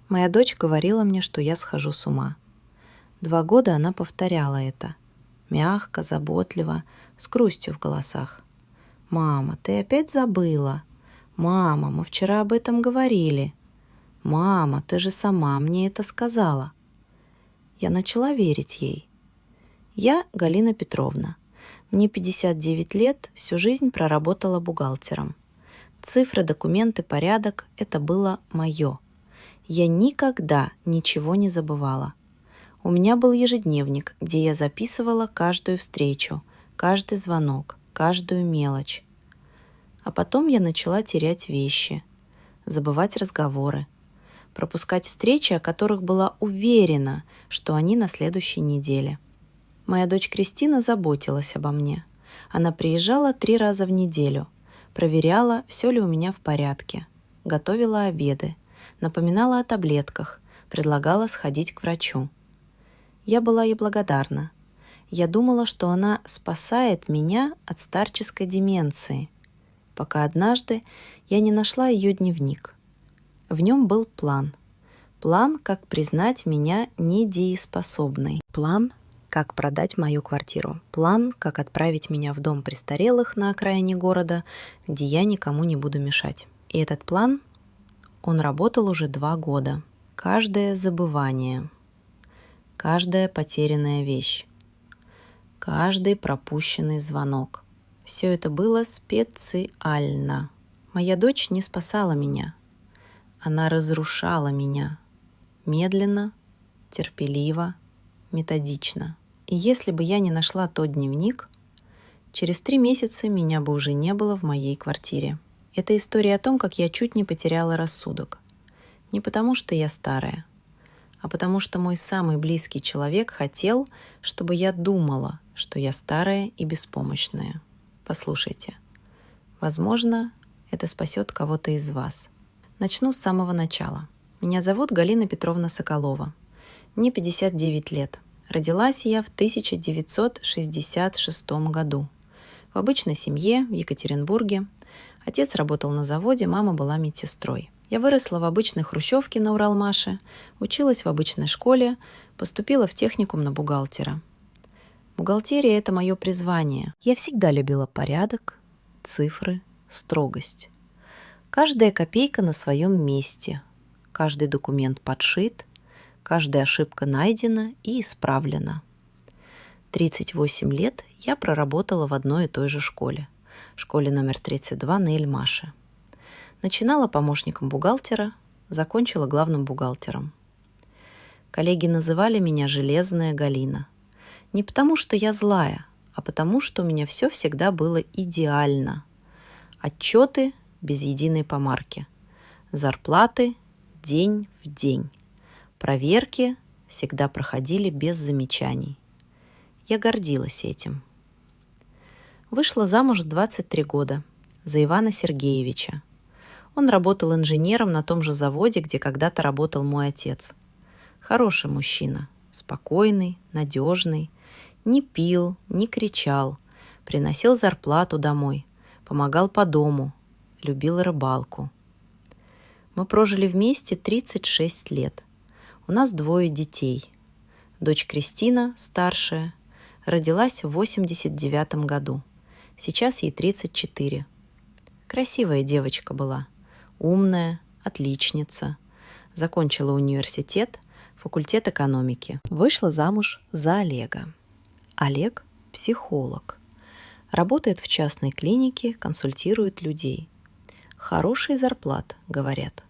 Моя дочь говорила мне, что я схожу с ума. 2 года она повторяла это. Мягко, заботливо, с грустью в голосах. «Мама, ты опять забыла? Мама, мы вчера об этом говорили. Мама, ты же сама мне это сказала». Я начала верить ей. Я Галина Петровна. Мне 59 лет, всю жизнь проработала бухгалтером. Цифры, документы, порядок – это было мое. Я никогда ничего не забывала. У меня был ежедневник, где я записывала каждую встречу, каждый звонок, каждую мелочь. А потом я начала терять вещи, забывать разговоры, пропускать встречи, о которых была уверена, что они на следующей неделе. Моя дочь Кристина заботилась обо мне. Она приезжала 3 раза в неделю, проверяла, все ли у меня в порядке, готовила обеды, напоминала о таблетках, предлагала сходить к врачу. Я была ей благодарна. Я думала, что она спасает меня от старческой деменции, пока однажды я не нашла ее дневник. В нем был план. План, как признать меня недееспособной. План, как продать мою квартиру. План, как отправить меня в дом престарелых на окраине города, где я никому не буду мешать. И этот план, он работал уже 2 года. Каждое забывание, каждая потерянная вещь, каждый пропущенный звонок. Все это было специально. Моя дочь не спасала меня. Она разрушала меня. Медленно, терпеливо, методично. И если бы я не нашла тот дневник, через 3 месяца меня бы уже не было в моей квартире. Это история о том, как я чуть не потеряла рассудок. Не потому, что я старая, а потому что мой самый близкий человек хотел, чтобы я думала, что я старая и беспомощная. Послушайте, возможно, это спасет кого-то из вас. Начну с самого начала. Меня зовут Галина Петровна Соколова. Мне 59 лет. Родилась я в 1966 году. В обычной семье в Екатеринбурге. Отец работал на заводе, мама была медсестрой. Я выросла в обычной хрущевке на Уралмаше, училась в обычной школе, поступила в техникум на бухгалтера. Бухгалтерия – это мое призвание. Я всегда любила порядок, цифры, строгость. Каждая копейка на своем месте, каждый документ подшит, каждая ошибка найдена и исправлена. 38 лет я проработала в одной и той же школе номер 32 на Эльмаше. Начинала помощником бухгалтера, закончила главным бухгалтером. Коллеги называли меня «Железная Галина». Не потому, что я злая, а потому, что у меня все всегда было идеально. Отчеты без единой помарки. Зарплаты день в день. Проверки всегда проходили без замечаний. Я гордилась этим. Вышла замуж в 23 года за Ивана Сергеевича. Он работал инженером на том же заводе, где когда-то работал мой отец. Хороший мужчина, спокойный, надежный, не пил, не кричал, приносил зарплату домой, помогал по дому, любил рыбалку. Мы прожили вместе 36 лет. У нас 2 детей. Дочь Кристина, старшая, родилась в 89 году. Сейчас ей 34. Красивая девочка была. Умная, отличница. Закончила университет, факультет экономики. Вышла замуж за Олега. Олег – психолог. Работает в частной клинике, консультирует людей. Хорошая зарплата, говорят.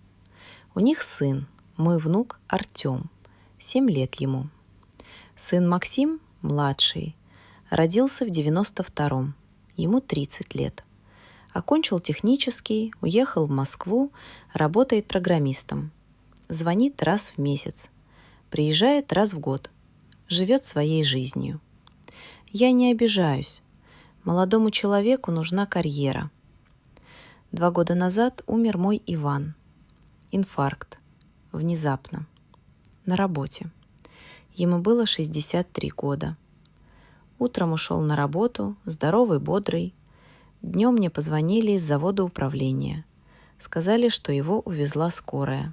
У них сын, мой внук Артем, 7 лет ему. Сын Максим, младший, родился в 92-м, ему 30 лет. Окончил технический, уехал в Москву, работает программистом. Звонит раз в месяц, приезжает раз в год, живет своей жизнью. Я не обижаюсь. Молодому человеку нужна карьера. 2 года назад умер мой Иван. Инфаркт. Внезапно. На работе. Ему было 63 года. Утром ушел на работу, здоровый, бодрый. Днем мне позвонили из завода управления. Сказали, что его увезла скорая.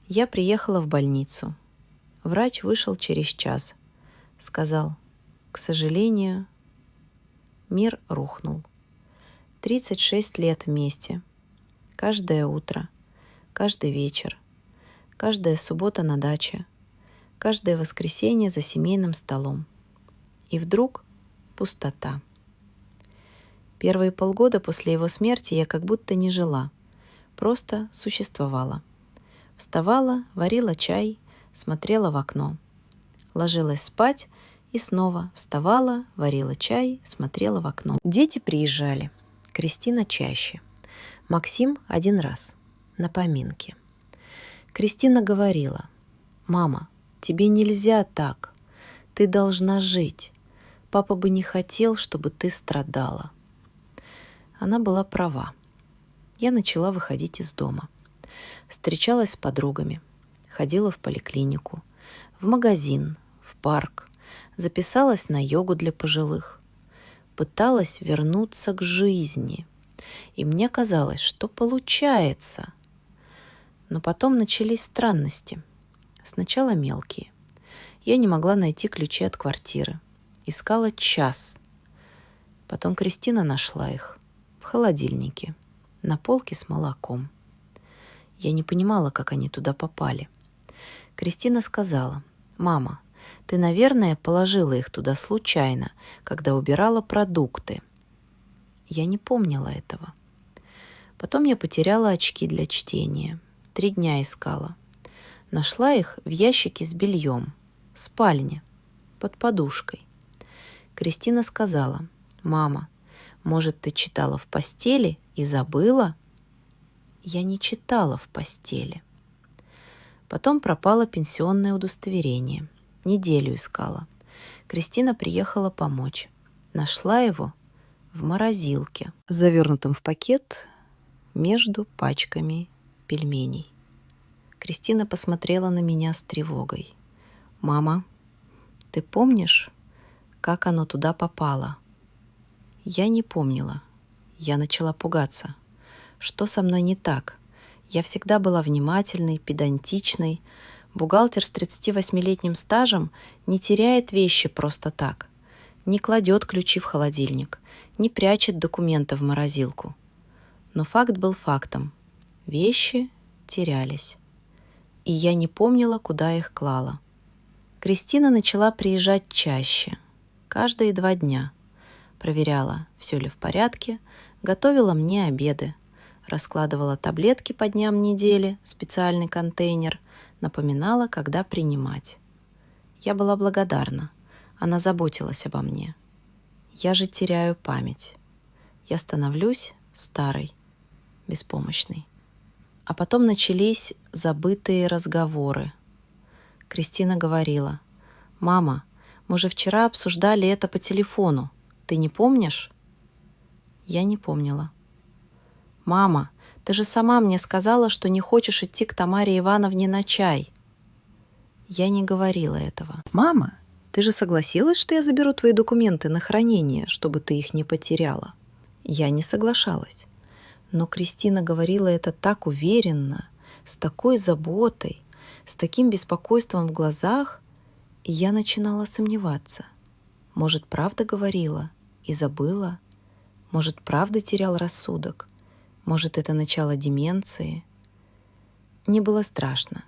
Я приехала в больницу. Врач вышел через час. Сказал: к сожалению, мир рухнул. 36 лет вместе. Каждое утро, каждый вечер, каждая суббота на даче, каждое воскресенье за семейным столом. И вдруг пустота. Первые полгода после его смерти я как будто не жила, просто существовала. Вставала, варила чай, смотрела в окно. Ложилась спать и снова вставала, варила чай, смотрела в окно. Дети приезжали. Кристина чаще. Максим один раз, на поминки. Кристина говорила: «Мама, тебе нельзя так. Ты должна жить. Папа бы не хотел, чтобы ты страдала». Она была права. Я начала выходить из дома. Встречалась с подругами. Ходила в поликлинику, в магазин, в парк. Записалась на йогу для пожилых. Пыталась вернуться к жизни. И мне казалось, что получается. Но потом начались странности. Сначала мелкие. Я не могла найти ключи от квартиры. Искала час. Потом Кристина нашла их в холодильнике, на полке с молоком. Я не понимала, как они туда попали. Кристина сказала: «Мама, ты, наверное, положила их туда случайно, когда убирала продукты». Я не помнила этого. Потом я потеряла очки для чтения. 3 дня искала. Нашла их в ящике с бельем, в спальне, под подушкой. Кристина сказала: «Мама, может, ты читала в постели и забыла?» Я не читала в постели. Потом пропало пенсионное удостоверение. Неделю искала. Кристина приехала помочь. Нашла его в морозилке, завернутом в пакет между пачками пельменей. Кристина посмотрела на меня с тревогой. «Мама, ты помнишь, как оно туда попало?» Я не помнила. Я начала пугаться. Что со мной не так? Я всегда была внимательной, педантичной. Бухгалтер с 38-летним стажем не теряет вещи просто так. Не кладет ключи в холодильник, не прячет документы в морозилку. Но факт был фактом. Вещи терялись. И я не помнила, куда их клала. Кристина начала приезжать чаще, каждые 2 дня. Проверяла, все ли в порядке, готовила мне обеды, раскладывала таблетки по дням недели в специальный контейнер, напоминала, когда принимать. Я была благодарна. Она заботилась обо мне. Я же теряю память. Я становлюсь старой, беспомощной. А потом начались забытые разговоры. Кристина говорила: «Мама, мы же вчера обсуждали это по телефону. Ты не помнишь?» Я не помнила. «Мама, ты же сама мне сказала, что не хочешь идти к Тамаре Ивановне на чай». Я не говорила этого. «Мама, ты же согласилась, что я заберу твои документы на хранение, чтобы ты их не потеряла?» Я не соглашалась. Но Кристина говорила это так уверенно, с такой заботой, с таким беспокойством в глазах, и я начинала сомневаться. Может, правда говорила и забыла? Может, правда терял рассудок? Может, это начало деменции? Мне было страшно,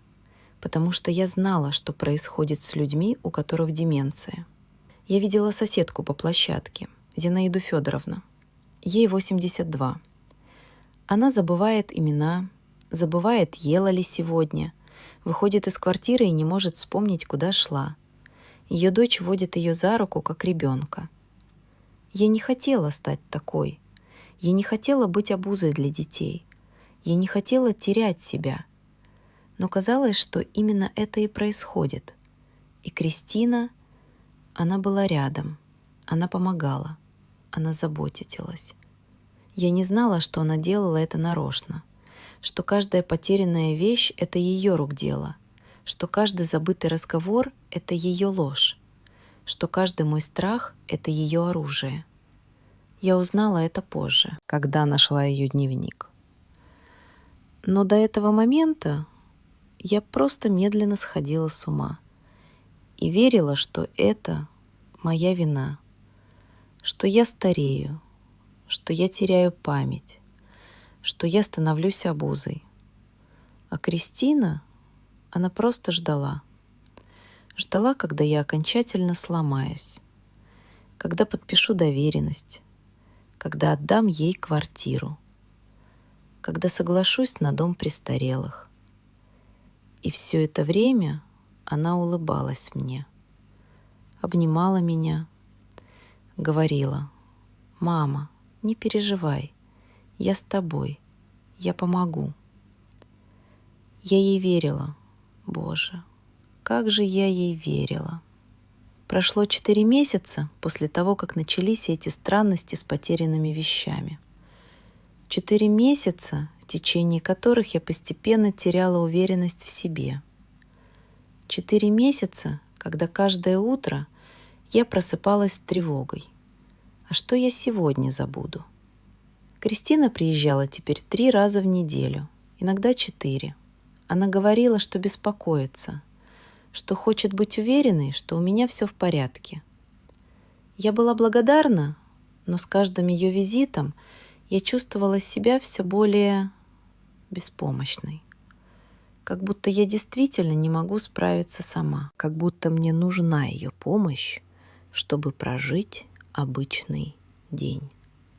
потому что я знала, что происходит с людьми, у которых деменция. Я видела соседку по площадке, Зинаиду Федоровну. Ей 82. Она забывает имена, забывает, ела ли сегодня, выходит из квартиры и не может вспомнить, куда шла. Ее дочь водит ее за руку, как ребенка. Я не хотела стать такой. Я не хотела быть обузой для детей. Я не хотела терять себя. Но казалось, что именно это и происходит. И Кристина, она была рядом. Она помогала. Она заботилась. Я не знала, что она делала это нарочно. Что каждая потерянная вещь — это ее рук дело. Что каждый забытый разговор — это ее ложь. Что каждый мой страх — это ее оружие. Я узнала это позже, когда нашла ее дневник. Но до этого момента я просто медленно сходила с ума и верила, что это моя вина, что я старею, что я теряю память, что я становлюсь обузой. А Кристина, она просто ждала. Ждала, когда я окончательно сломаюсь, когда подпишу доверенность, когда отдам ей квартиру, когда соглашусь на дом престарелых. И все это время она улыбалась мне, обнимала меня, говорила: «Мама, не переживай, я с тобой, я помогу». Я ей верила, Боже, как же я ей верила. Прошло 4 месяца после того, как начались эти странности с потерянными вещами. 4 месяца, в течение которых я постепенно теряла уверенность в себе. 4 месяца, когда каждое утро я просыпалась с тревогой. А что я сегодня забуду? Кристина приезжала теперь 3 раза в неделю, иногда 4. Она говорила, что беспокоится, что хочет быть уверенной, что у меня все в порядке. Я была благодарна, но с каждым ее визитом я чувствовала себя все более беспомощной. Как будто я действительно не могу справиться сама. Как будто мне нужна ее помощь, чтобы прожить обычный день.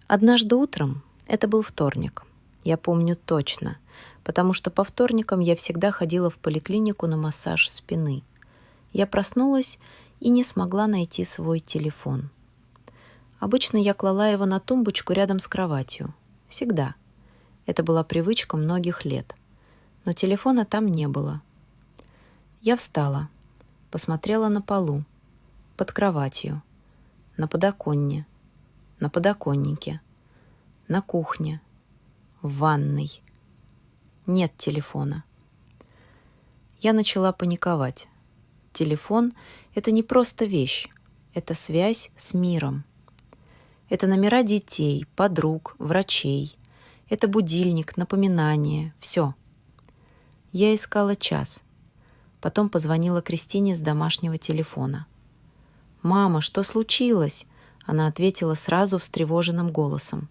Однажды утром, это был вторник, я помню точно, потому что по вторникам я всегда ходила в поликлинику на массаж спины. Я проснулась и не смогла найти свой телефон. Обычно я клала его на тумбочку рядом с кроватью. Всегда. Это была привычка многих лет. Но телефона там не было. Я встала, посмотрела на полу, под кроватью, на подоконнике, на кухне, в ванной. Нет телефона. Я начала паниковать. Телефон — это не просто вещь, это связь с миром. Это номера детей, подруг, врачей. Это будильник, напоминание, все. Я искала час. Потом позвонила Кристине с домашнего телефона. «Мама, что случилось?» Она ответила сразу встревоженным голосом.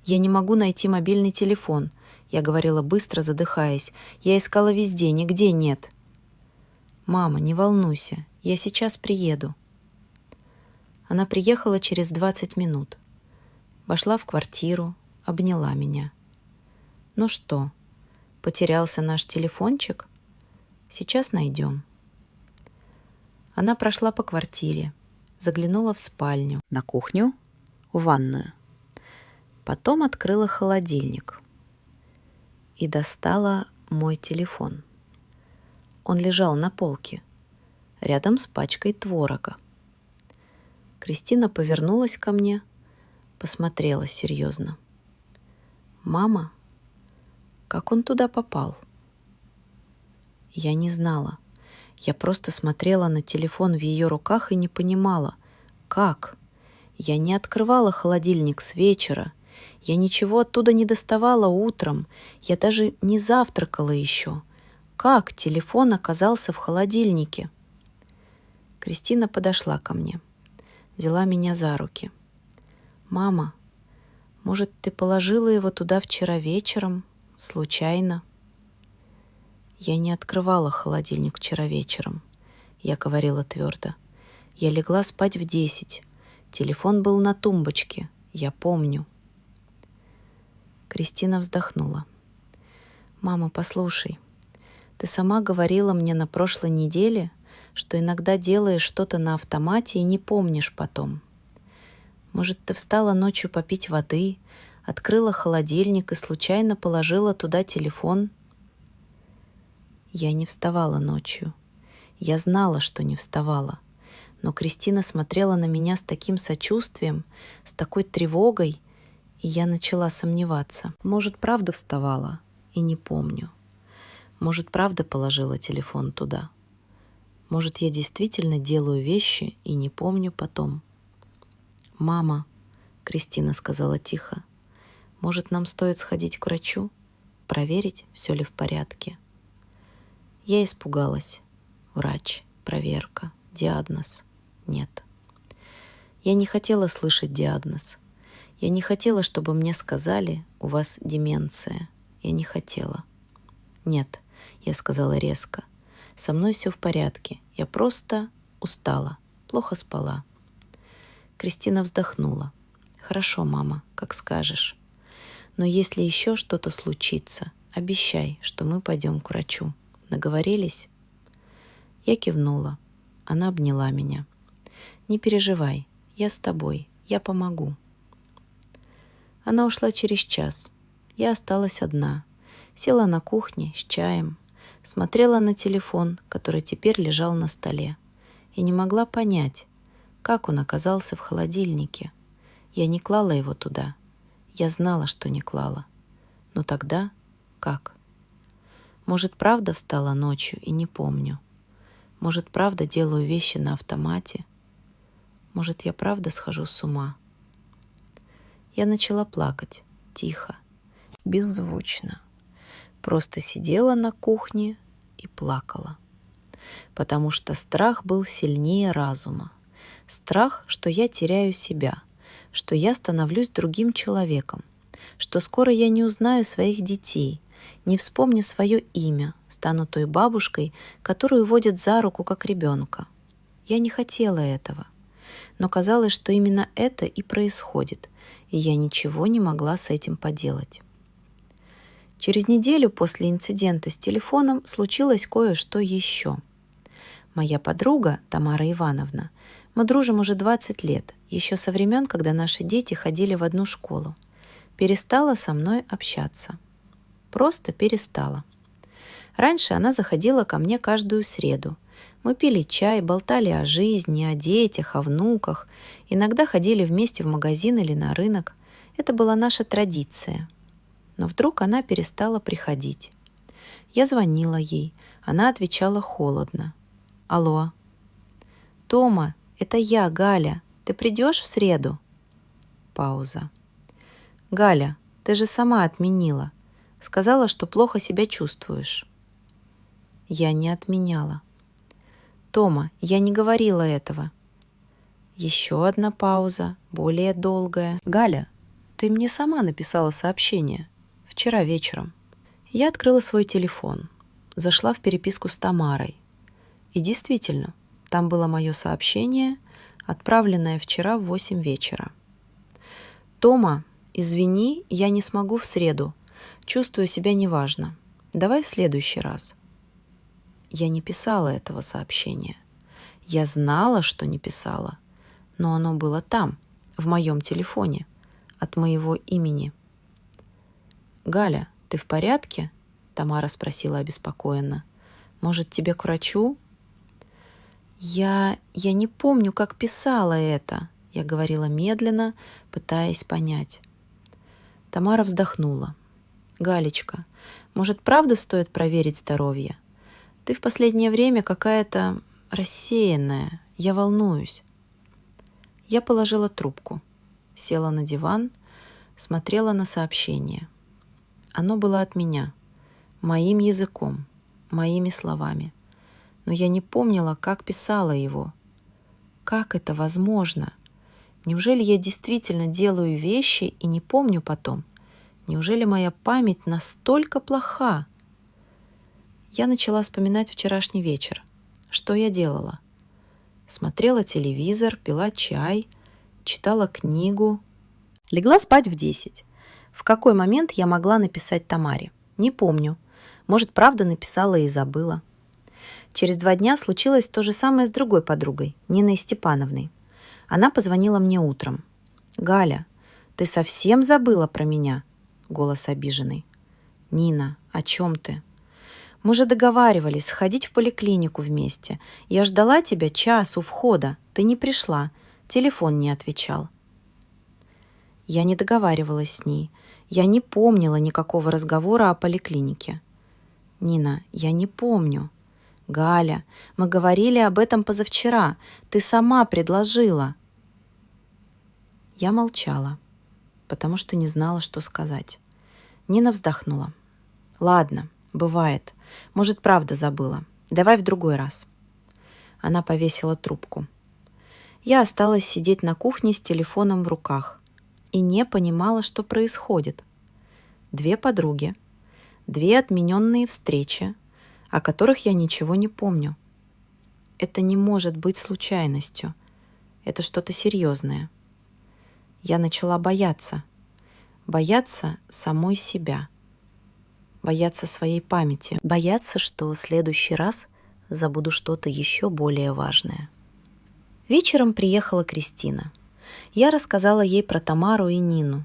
«Я не могу найти мобильный телефон», я говорила быстро, задыхаясь. «Я искала везде, нигде нет». «Мама, не волнуйся, я сейчас приеду». Она приехала через 20 минут. Вошла в квартиру, обняла меня. «Ну что, потерялся наш телефончик? Сейчас найдем». Она прошла по квартире, заглянула в спальню, на кухню, в ванную. Потом открыла холодильник и достала мой телефон. Он лежал на полке, рядом с пачкой творога. Кристина повернулась ко мне, посмотрела серьезно. «Мама, как он туда попал?» Я не знала. Я просто смотрела на телефон в ее руках и не понимала, как. Я не открывала холодильник с вечера. Я ничего оттуда не доставала утром. Я даже не завтракала еще. Как телефон оказался в холодильнике? Кристина подошла ко мне, взяла меня за руки. «Мама, может, ты положила его туда вчера вечером, случайно?» «Я не открывала холодильник вчера вечером», — я говорила твердо. «Я легла спать в 10. Телефон был на тумбочке, я помню». Кристина вздохнула. «Мама, послушай, ты сама говорила мне на прошлой неделе, что иногда делаешь что-то на автомате и не помнишь потом. Может, ты встала ночью попить воды, открыла холодильник и случайно положила туда телефон?» Я не вставала ночью. Я знала, что не вставала. Но Кристина смотрела на меня с таким сочувствием, с такой тревогой, и я начала сомневаться. Может, правда вставала и не помню. Может, правда положила телефон туда. Может, я действительно делаю вещи и не помню потом. «Мама», — Кристина сказала тихо, — «может, нам стоит сходить к врачу, проверить, все ли в порядке?» Я испугалась. Врач, проверка, диагноз. Нет. Я не хотела слышать диагноз. Я не хотела, чтобы мне сказали: у вас деменция. Я не хотела. Нет, я сказала резко. Со мной все в порядке. Я просто устала, плохо спала. Кристина вздохнула. Хорошо, мама, как скажешь. Но если еще что-то случится, обещай, что мы пойдем к врачу. Договорились? Я кивнула. Она обняла меня. Не переживай, я с тобой, я помогу. Она ушла через час. Я осталась одна. Села на кухне с чаем, смотрела на телефон, который теперь лежал на столе, и не могла понять, как он оказался в холодильнике. Я не клала его туда. Я знала, что не клала. Но тогда как? Может, правда встала ночью и не помню? Может, правда делаю вещи на автомате? Может, я правда схожу с ума? Я начала плакать, тихо, беззвучно. Просто сидела на кухне и плакала. Потому что страх был сильнее разума. Страх, что я теряю себя, что я становлюсь другим человеком, что скоро я не узнаю своих детей, не вспомню свое имя, стану той бабушкой, которую водят за руку как ребенка. Я не хотела этого, но казалось, что именно это и происходит, и я ничего не могла с этим поделать. Через неделю после инцидента с телефоном случилось кое-что еще. Моя подруга, Тамара Ивановна, мы дружим уже 20 лет, еще со времен, когда наши дети ходили в одну школу, перестала со мной общаться. Просто перестала. Раньше она заходила ко мне каждую среду. Мы пили чай, болтали о жизни, о детях, о внуках. Иногда ходили вместе в магазин или на рынок. Это была наша традиция. Но вдруг она перестала приходить. Я звонила ей. Она отвечала холодно. «Алло». «Тома, это я, Галя. Ты придешь в среду?» Пауза. «Галя, ты же сама отменила. Сказала, что плохо себя чувствуешь». Я не отменяла. «Тома, я не говорила этого». Еще одна пауза, более долгая. «Галя, ты мне сама написала сообщение. Вчера вечером». Я открыла свой телефон, зашла в переписку с Тамарой. И действительно, там было мое сообщение, отправленное вчера в 8 вечера. «Тома, извини, я не смогу в среду. Чувствую себя неважно. Давай в следующий раз». Я не писала этого сообщения. Я знала, что не писала, но оно было там, в моем телефоне, от моего имени. «Галя, ты в порядке?» — Тамара спросила обеспокоенно. «Может, тебе к врачу?» Я не помню, как писала это», — я говорила медленно, пытаясь понять. Тамара вздохнула. «Галечка, может, правда стоит проверить здоровье? Ты в последнее время какая-то рассеянная. Я волнуюсь». Я положила трубку, села на диван, смотрела на сообщение. Оно было от меня, моим языком, моими словами. Но я не помнила, как писала его. Как это возможно? Неужели я действительно делаю вещи и не помню потом? Неужели моя память настолько плоха? Я начала вспоминать вчерашний вечер. Что я делала? Смотрела телевизор, пила чай, читала книгу. Легла спать в 10. В какой момент я могла написать Тамаре? Не помню. Может, правда написала и забыла. Через 2 дня случилось то же самое с другой подругой, Ниной Степановной. Она позвонила мне утром. «Галя, ты совсем забыла про меня?» Голос обиженный. «Нина, о чем ты?» «Мы же договаривались сходить в поликлинику вместе. Я ждала тебя час у входа. Ты не пришла. Телефон не отвечал». Я не договаривалась с ней. Я не помнила никакого разговора о поликлинике. «Нина, я не помню». «Галя, мы говорили об этом позавчера. Ты сама предложила». Я молчала, потому что не знала, что сказать. Нина вздохнула. «Ладно, Бывает. Может, правда забыла. Давай в другой раз. Она повесила трубку. Я осталась сидеть на кухне с телефоном в руках и не понимала, что происходит. 2 подруги, 2 отмененные встречи, о которых я ничего не помню. Это не может быть случайностью. Это что-то серьезное. Я начала бояться. Бояться самой себя. Бояться своей памяти. Бояться, что в следующий раз забуду что-то еще более важное. Вечером приехала Кристина. Я рассказала ей про Тамару и Нину.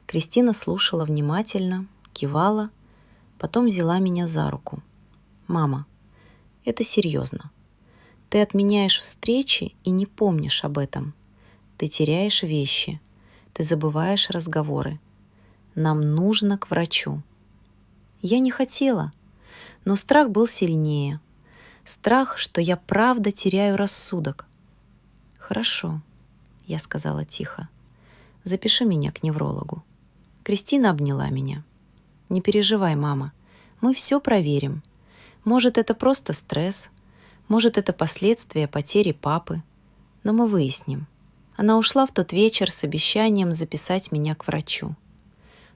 Кристина слушала внимательно, кивала, потом взяла меня за руку. «Мама, это серьезно. Ты отменяешь встречи и не помнишь об этом. Ты теряешь вещи, ты забываешь разговоры. Нам нужно к врачу». Я не хотела, но страх был сильнее. Страх, что я правда теряю рассудок. «Хорошо», — я сказала тихо. «Запиши меня к неврологу». Кристина обняла меня. «Не переживай, мама, мы все проверим. Может, это просто стресс, может, это последствия потери папы, но мы выясним». Она ушла в тот вечер с обещанием записать меня к врачу.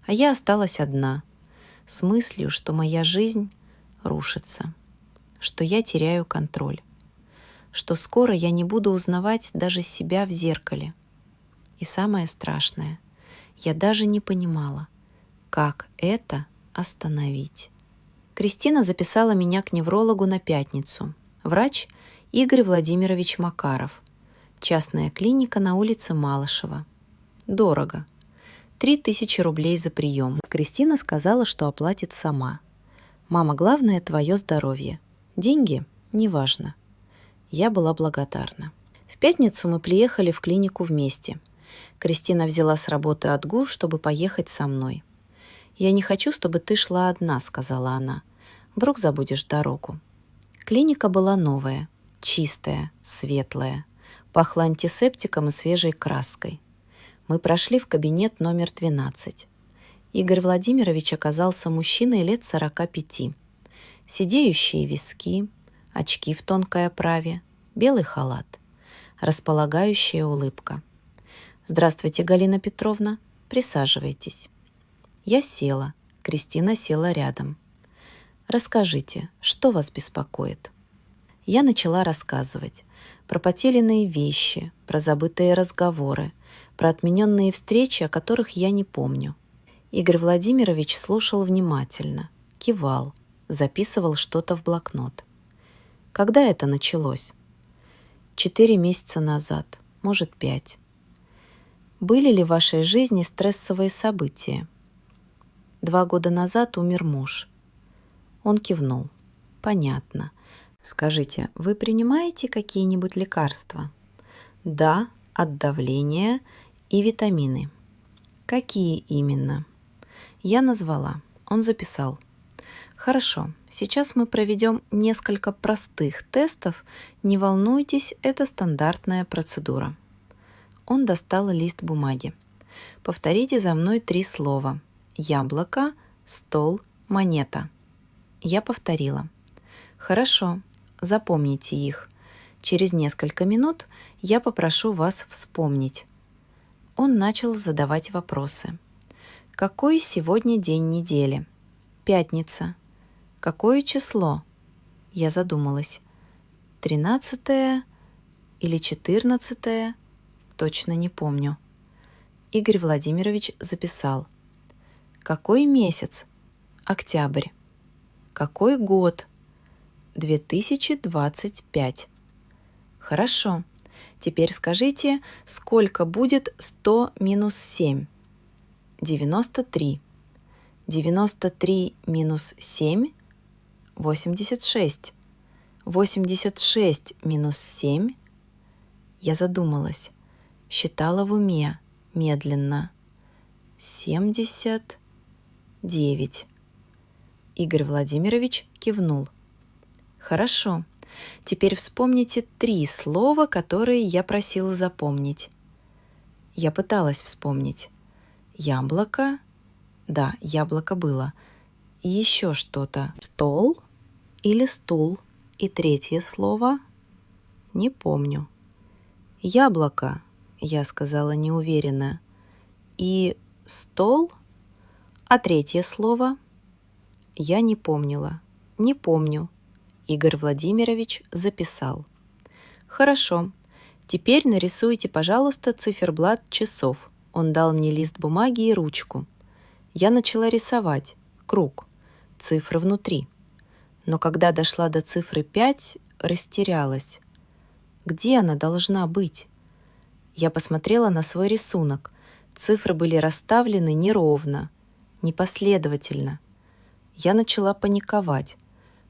А я осталась одна, с мыслью, что моя жизнь рушится, что я теряю контроль, что скоро я не буду узнавать даже себя в зеркале. И самое страшное, я даже не понимала, как это остановить. Кристина записала меня к неврологу на пятницу. Врач Игорь Владимирович Макаров. Частная клиника на улице Малышева. Дорого. 3000 рублей за прием. Кристина сказала, что оплатит сама. «Мама, главное твое здоровье. Деньги – неважно». Я была благодарна. В пятницу мы приехали в клинику вместе. Кристина взяла с работы отгул, чтобы поехать со мной. «Я не хочу, чтобы ты шла одна», — сказала она. «Вдруг забудешь дорогу». Клиника была новая, чистая, светлая. Пахла антисептиком и свежей краской. Мы прошли в кабинет номер 12. Игорь Владимирович оказался мужчиной лет 45. Сидеющие виски, очки в тонкой оправе, белый халат, располагающая улыбка. «Здравствуйте, Галина Петровна. Присаживайтесь». Я села, Кристина села рядом. «Расскажите, что вас беспокоит?» Я начала рассказывать про потерянные вещи, про забытые разговоры, про отмененные встречи, о которых я не помню. Игорь Владимирович слушал внимательно, кивал, записывал что-то в блокнот. «Когда это началось?» 4 месяца назад, может, 5. «Были ли в вашей жизни стрессовые события?» 2 года назад умер муж. Он кивнул. «Понятно. Скажите, вы принимаете какие-нибудь лекарства?» «Да, от давления и витамины». «Какие именно?» Я назвала. Он записал. «Хорошо, сейчас мы проведем несколько простых тестов. Не волнуйтесь, это стандартная процедура». Он достал лист бумаги. «Повторите за мной 3 слова. Яблоко, стол, монета». Я повторила. «Хорошо, запомните их. Через несколько минут я попрошу вас вспомнить». Он начал задавать вопросы. «Какой сегодня день недели?» «Пятница». «Какое число?» Я задумалась. 13 или 14? Точно не помню. Игорь Владимирович записал. «Какой месяц?» «Октябрь». «Какой год?» 2025. «Хорошо. Теперь скажите, сколько будет 100 минус 7?» 93. 93 минус 7? 86. 86 минус 7? Я задумалась. Считала в уме, медленно. 79. Игорь Владимирович кивнул. «Хорошо. Теперь вспомните 3 слова, которые я просила запомнить». Я пыталась вспомнить. Яблоко. Да, яблоко было. И еще что-то. Стол или стул? И третье слово? Не помню. Яблоко, я сказала неуверенно. И стол? А третье слово? Я не помнила. Не помню. Игорь Владимирович записал. Хорошо. Теперь нарисуйте, пожалуйста, циферблат часов. Он дал мне лист бумаги и ручку. Я начала рисовать. Круг. Цифры внутри. Но когда дошла до цифры 5, растерялась. Где она должна быть? Я посмотрела на свой рисунок. Цифры были расставлены неровно, непоследовательно. Я начала паниковать.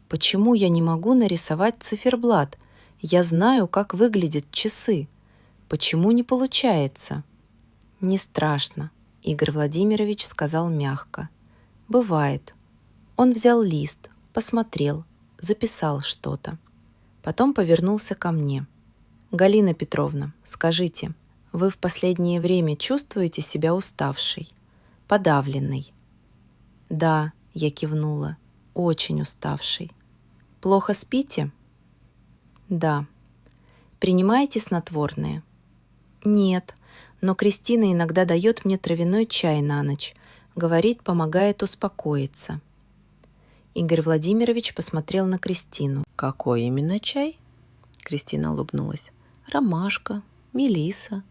Почему я не могу нарисовать циферблат? Я знаю, как выглядят часы. Почему не получается? Не страшно, Игорь Владимирович сказал мягко. Бывает. Он взял лист, посмотрел, записал что-то. Потом повернулся ко мне. Галина Петровна, скажите, вы в последнее время чувствуете себя уставшей, подавленной? Да, я кивнула, очень уставшей. Плохо спите? Да. Принимаете снотворное? Нет, но Кристина иногда дает мне травяной чай на ночь. Говорит, помогает успокоиться. Игорь Владимирович посмотрел на Кристину. Какой именно чай? Кристина улыбнулась. Ромашка, мелиса.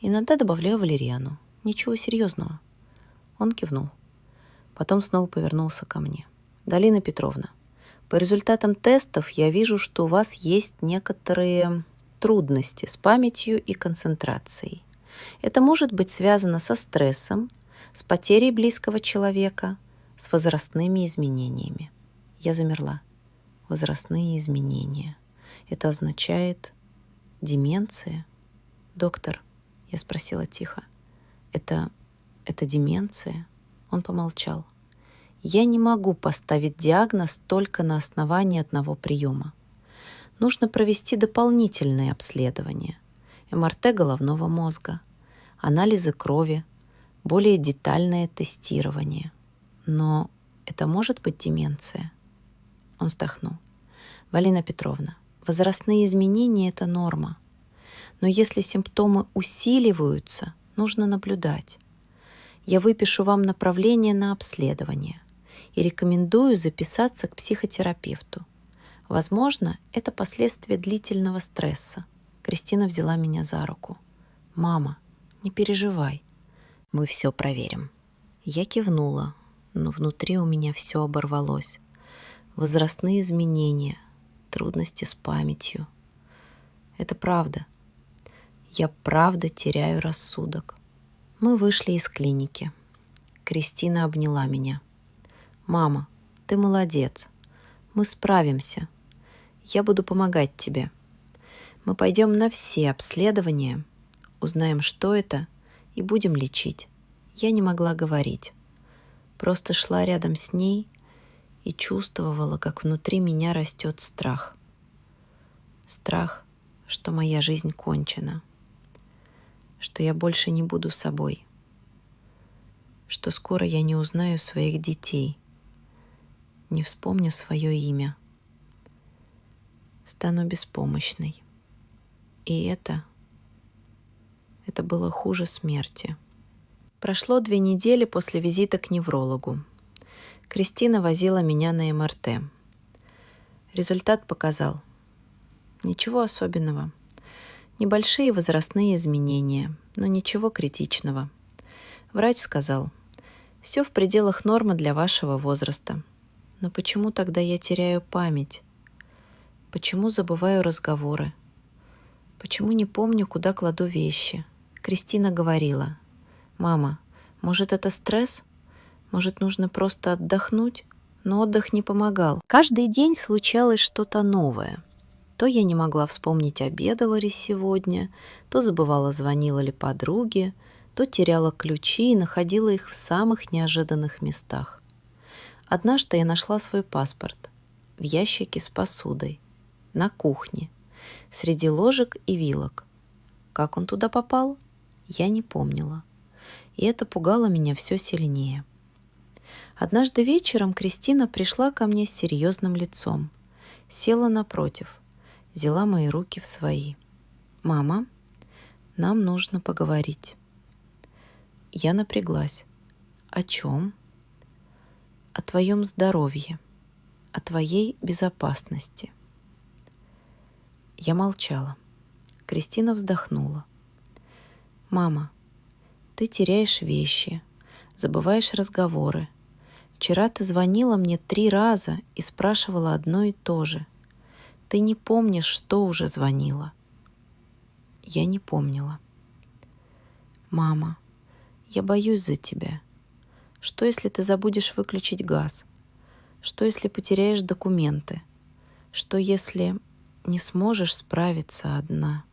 Иногда добавляю валериану. Ничего серьезного. Он кивнул. Потом снова повернулся ко мне. Галина Петровна, по результатам тестов я вижу, что у вас есть некоторые трудности с памятью и концентрацией. Это может быть связано со стрессом, с потерей близкого человека, с возрастными изменениями. Я замерла. Возрастные изменения. Это означает деменция? Доктор, я спросила тихо, это деменция? Он помолчал. Я не могу поставить диагноз только на основании одного приема. Нужно провести дополнительные обследования. МРТ головного мозга, анализы крови, более детальное тестирование. Но это может быть деменция? Он вздохнул. Галина Петровна, возрастные изменения – это норма. Но если симптомы усиливаются, нужно наблюдать. Я выпишу вам направление на обследование и рекомендую записаться к психотерапевту. Возможно, это последствия длительного стресса. Кристина взяла меня за руку. «Мама, не переживай, мы все проверим». Я кивнула, но внутри у меня все оборвалось. Возрастные изменения, трудности с памятью. Это правда. Я правда теряю рассудок. Мы вышли из клиники. Кристина обняла меня. «Мама, ты молодец. Мы справимся. Я буду помогать тебе. Мы пойдем на все обследования, узнаем, что это, и будем лечить». Я не могла говорить. Просто шла рядом с ней и чувствовала, как внутри меня растет страх. Страх, что моя жизнь кончена, что я больше не буду собой, что скоро я не узнаю своих детей, не вспомню свое имя, стану беспомощной. И это было хуже смерти. Прошло 2 недели после визита к неврологу. Кристина возила меня на МРТ. Результат показал. Ничего особенного. Небольшие возрастные изменения, но ничего критичного. Врач сказал, все в пределах нормы для вашего возраста. Но почему тогда я теряю память? Почему забываю разговоры? Почему не помню, куда кладу вещи? Кристина говорила, «Мама, может, это стресс? Может, нужно просто отдохнуть?» Но отдых не помогал. Каждый день случалось что-то новое. То я не могла вспомнить, обедала ли сегодня, то забывала, звонила ли подруге, то теряла ключи и находила их в самых неожиданных местах. Однажды я нашла свой паспорт в ящике с посудой, на кухне, среди ложек и вилок. Как он туда попал, я не помнила. И это пугало меня все сильнее. Однажды вечером Кристина пришла ко мне с серьезным лицом, села напротив, взяла мои руки в свои. «Мама, нам нужно поговорить». Я напряглась. «О чем?» «О твоем здоровье, о твоей безопасности». Я молчала. Кристина вздохнула. «Мама, ты теряешь вещи, забываешь разговоры. Вчера ты звонила мне 3 раза и спрашивала одно и то же. Ты не помнишь, что уже звонила». Я не помнила. «Мама, я боюсь за тебя. Что, если ты забудешь выключить газ? Что, если потеряешь документы? Что, если не сможешь справиться одна?»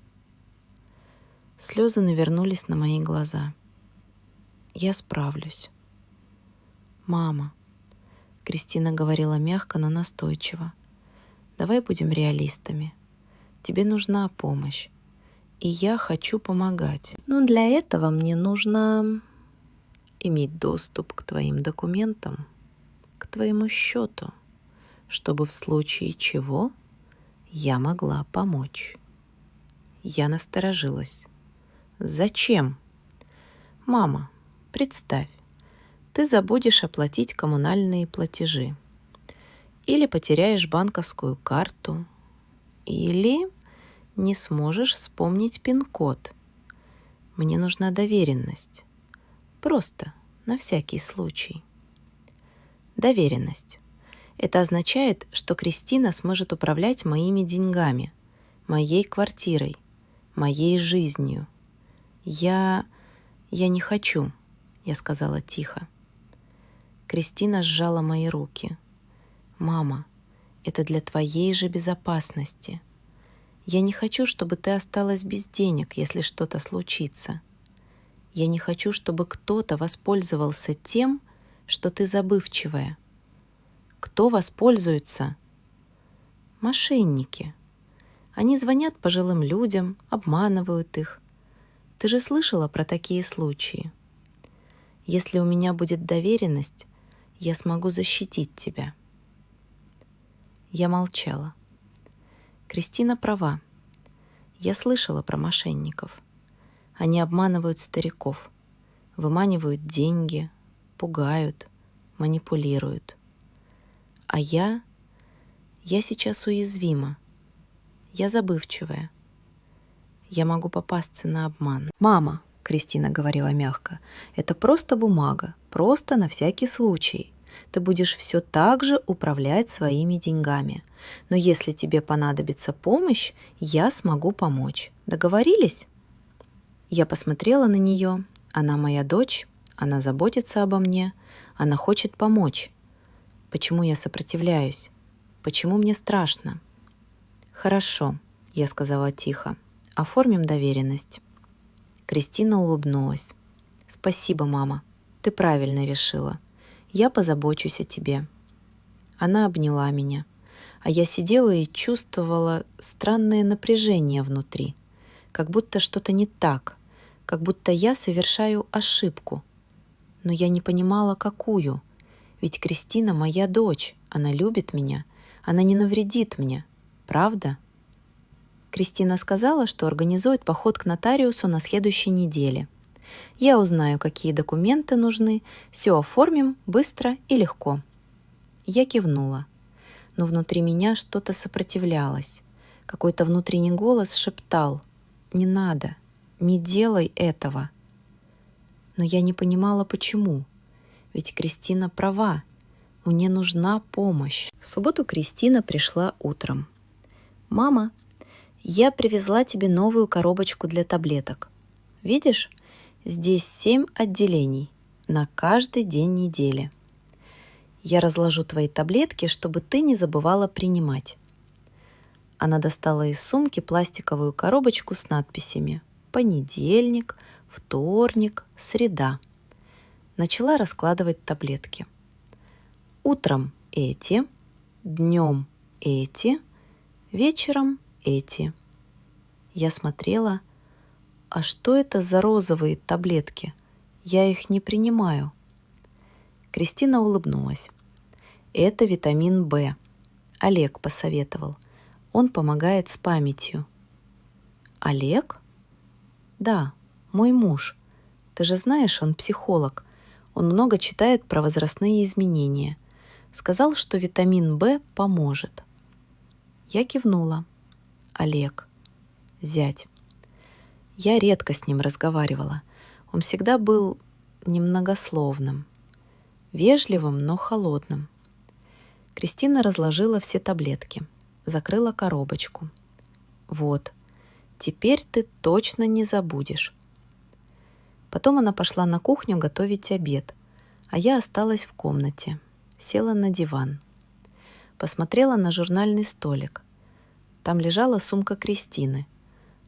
Слезы навернулись на мои глаза. «Я справлюсь». «Мама», — Кристина говорила мягко, но настойчиво, «давай будем реалистами. Тебе нужна помощь, и я хочу помогать. Но для этого мне нужно иметь доступ к твоим документам, к твоему счету, чтобы в случае чего я могла помочь». Я насторожилась. «Зачем?» «Мама, представь, ты забудешь оплатить коммунальные платежи, или потеряешь банковскую карту, или не сможешь вспомнить пин-код. Мне нужна доверенность. Просто, на всякий случай». Доверенность. Это означает, что Кристина сможет управлять моими деньгами, моей квартирой, моей жизнью. Я не хочу», — я сказала тихо. Кристина сжала мои руки. «Мама, это для твоей же безопасности. Я не хочу, чтобы ты осталась без денег, если что-то случится. Я не хочу, чтобы кто-то воспользовался тем, что ты забывчивая». «Кто воспользуется?» «Мошенники. Они звонят пожилым людям, обманывают их. Ты же слышала про такие случаи. Если у меня будет доверенность, я смогу защитить тебя». Я молчала. Кристина права. Я слышала про мошенников. Они обманывают стариков, выманивают деньги, пугают, манипулируют. А я сейчас уязвима. Я забывчивая. Я могу попасться на обман. «Мама», — Кристина говорила мягко, — «это просто бумага, просто на всякий случай. Ты будешь все так же управлять своими деньгами. Но если тебе понадобится помощь, я смогу помочь. Договорились?» Я посмотрела на нее. Она моя дочь, она заботится обо мне, она хочет помочь. Почему я сопротивляюсь? Почему мне страшно? «Хорошо», — я сказала тихо, — «оформим доверенность». Кристина улыбнулась. «Спасибо, мама. Ты правильно решила. Я позабочусь о тебе». Она обняла меня, а я сидела и чувствовала странное напряжение внутри, как будто что-то не так, как будто я совершаю ошибку. Но я не понимала, какую. Ведь Кристина моя дочь, она любит меня, она не навредит мне. Правда? Кристина сказала, что организует поход к нотариусу на следующей неделе. Я узнаю, какие документы нужны, все оформим быстро и легко. Я кивнула, но внутри меня что-то сопротивлялось. Какой-то внутренний голос шептал: «Не надо, не делай этого». Но я не понимала, почему. Ведь Кристина права, мне нужна помощь. В субботу Кристина пришла утром. «Мама, я привезла тебе новую коробочку для таблеток. Видишь, здесь 7 отделений на каждый день недели. Я разложу твои таблетки, чтобы ты не забывала принимать». Она достала из сумки пластиковую коробочку с надписями «Понедельник», «Вторник», «Среда». Начала раскладывать таблетки. Утром эти, днем эти, вечером эти. Я смотрела, а что это за розовые таблетки? Я их не принимаю. Кристина улыбнулась. Это витамин В. Олег посоветовал. Он помогает с памятью. Олег? Да, мой муж. Ты же знаешь, он психолог. Он много читает про возрастные изменения. Сказал, что витамин В поможет. Я кивнула. Олег. Зять. Я редко с ним разговаривала. Он всегда был немногословным. Вежливым, но холодным. Кристина разложила все таблетки. Закрыла коробочку. Вот. Теперь ты точно не забудешь. Потом она пошла на кухню готовить обед, а я осталась в комнате. Села на диван. Посмотрела на журнальный столик. Там лежала сумка Кристины.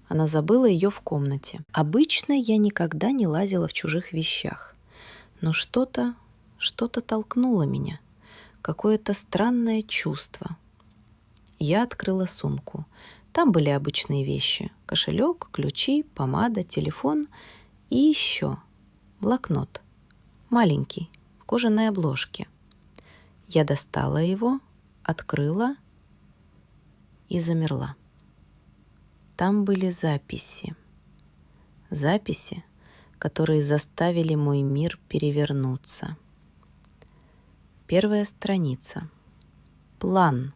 Она забыла ее в комнате. Обычно я никогда не лазила в чужих вещах. Но что-то толкнуло меня. Какое-то странное чувство. Я открыла сумку. Там были обычные вещи. Кошелек, ключи, помада, телефон и еще блокнот. Маленький, в кожаной обложке. Я достала его, открыла и замерла. Там были записи. Записи, которые заставили мой мир перевернуться. Первая страница. План.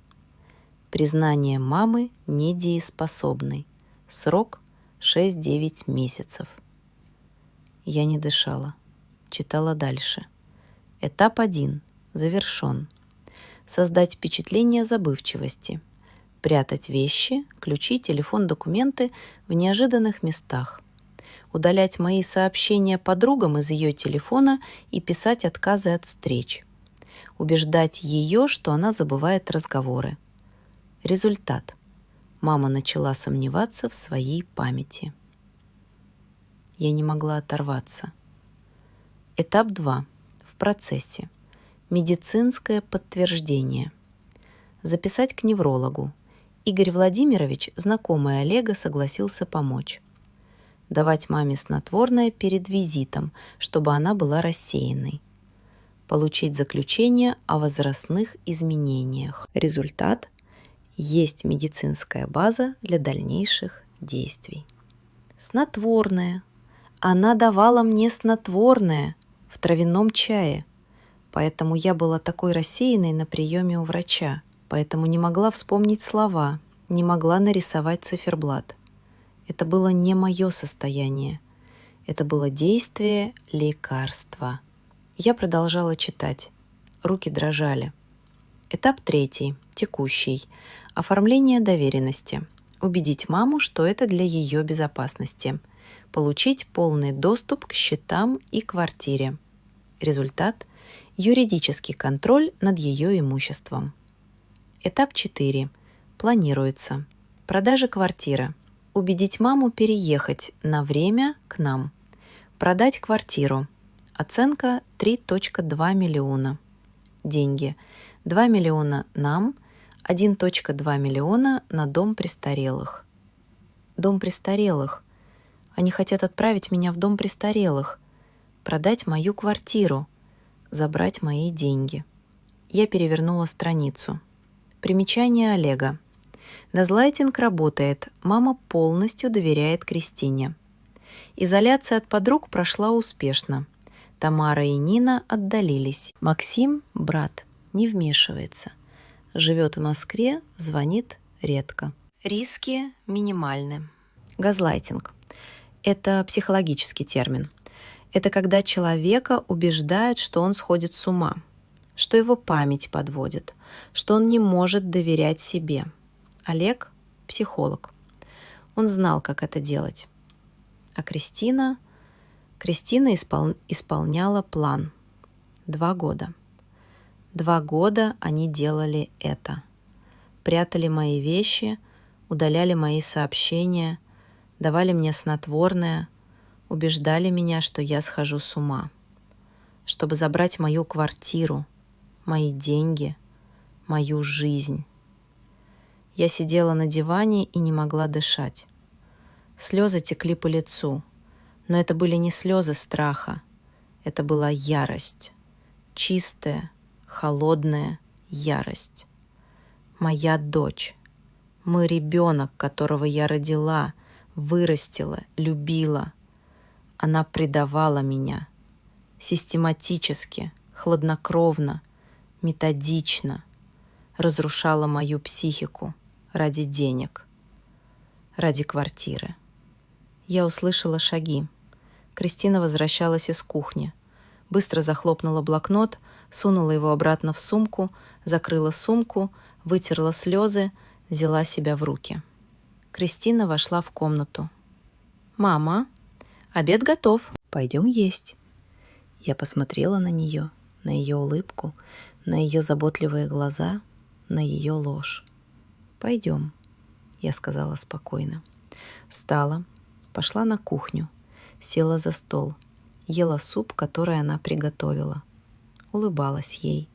Признание мамы недееспособной. Срок 6-9 месяцев. Я не дышала. Читала дальше. Этап 1. Завершен. Создать впечатление забывчивости. Прятать вещи, ключи, телефон, документы в неожиданных местах. Удалять мои сообщения подругам из ее телефона и писать отказы от встреч. Убеждать ее, что она забывает разговоры. Результат. Мама начала сомневаться в своей памяти. Я не могла оторваться. Этап 2. В процессе. Медицинское подтверждение. Записать к неврологу. Игорь Владимирович, знакомый Олега, согласился помочь. Давать маме снотворное перед визитом, чтобы она была рассеянной. Получить заключение о возрастных изменениях. Результат. Есть медицинская база для дальнейших действий. Снотворное. Она давала мне снотворное в травяном чае. Поэтому я была такой рассеянной на приеме у врача. Поэтому не могла вспомнить слова, не могла нарисовать циферблат. Это было не мое состояние. Это было действие лекарства. Я продолжала читать. Руки дрожали. Этап 3. Текущий. Оформление доверенности. Убедить маму, что это для ее безопасности. Получить полный доступ к счетам и квартире. Результат. Юридический контроль над ее имуществом. Этап 4. Планируется. Продажа квартиры. Убедить маму переехать на время к нам. Продать квартиру. Оценка 3,2 миллиона. Деньги. 2 миллиона нам, 1,2 миллиона на дом престарелых. Дом престарелых. Они хотят отправить меня в дом престарелых. Продать мою квартиру. Забрать мои деньги. Я перевернула страницу. Примечание Олега. Газлайтинг работает. Мама полностью доверяет Кристине. Изоляция от подруг прошла успешно. Тамара и Нина отдалились. Максим, брат, не вмешивается. Живет в Москве, звонит редко. Риски минимальны. Газлайтинг. Это психологический термин. Это когда человека убеждают, что он сходит с ума, что его память подводит, что он не может доверять себе. Олег – психолог. Он знал, как это делать. А Кристина исполняла план. 2 года. 2 года они делали это. Прятали мои вещи, удаляли мои сообщения, давали мне снотворное, убеждали меня, что я схожу с ума, чтобы забрать мою квартиру, мои деньги, мою жизнь. Я сидела на диване и не могла дышать. Слезы текли по лицу, но это были не слезы страха, это была ярость. чистая, холодная ярость. Моя дочь, мой ребенок, которого я родила, вырастила, любила. Она предавала меня систематически, хладнокровно, методично, разрушала мою психику ради денег, ради квартиры. Я услышала шаги. Кристина возвращалась из кухни. Быстро захлопнула блокнот, сунула его обратно в сумку, закрыла сумку, вытерла слезы, взяла себя в руки. Кристина вошла в комнату. «Мама, обед готов. Пойдем есть». Я посмотрела на нее, на ее улыбку, на ее заботливые глаза, на ее ложь. «Пойдем», — я сказала спокойно. Встала, пошла на кухню, села за стол, ела суп, который она приготовила. Улыбалась ей,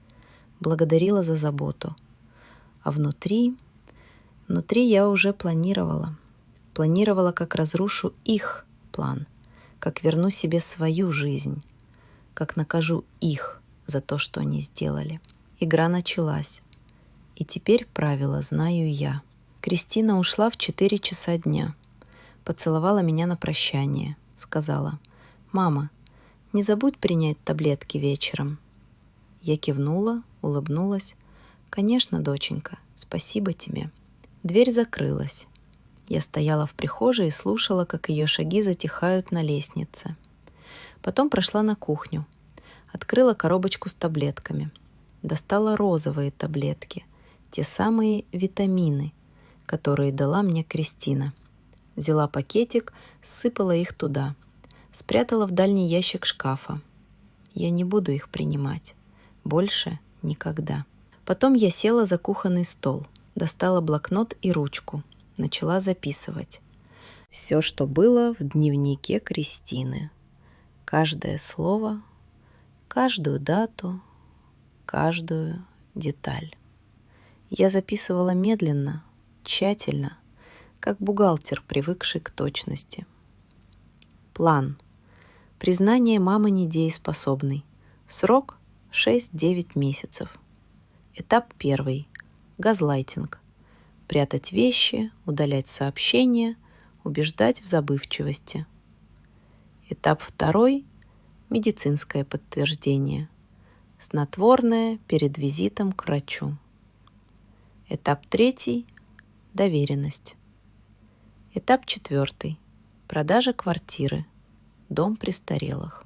благодарила за заботу. А внутри я уже планировала, как разрушу их план, как верну себе свою жизнь, как накажу их за то, что они сделали. Игра началась, и теперь правила знаю я. Кристина ушла в 4 часа дня, поцеловала меня на прощание, сказала: «Мама, не забудь принять таблетки вечером». Я кивнула, улыбнулась. «Конечно, доченька, спасибо тебе». Дверь закрылась. Я стояла в прихожей и слушала, как ее шаги затихают на лестнице. Потом прошла на кухню, открыла коробочку с таблетками, достала розовые таблетки, те самые витамины, которые дала мне Кристина. Взяла пакетик, сыпала их туда, спрятала в дальний ящик шкафа. Я не буду их принимать. Больше никогда. Потом я села за кухонный стол, достала блокнот и ручку, начала записывать. Все, что было в дневнике Кристины. Каждое слово, каждую дату, каждую деталь. Я записывала медленно, тщательно, как бухгалтер, привыкший к точности. План. Признание мамы недееспособной. Срок 6-9 месяцев. Этап 1. Газлайтинг. Прятать вещи, удалять сообщения, убеждать в забывчивости. Этап 2. Медицинское подтверждение. Снотворное перед визитом к врачу. Этап 3. Доверенность. Этап 4. Продажа квартиры. Дом престарелых.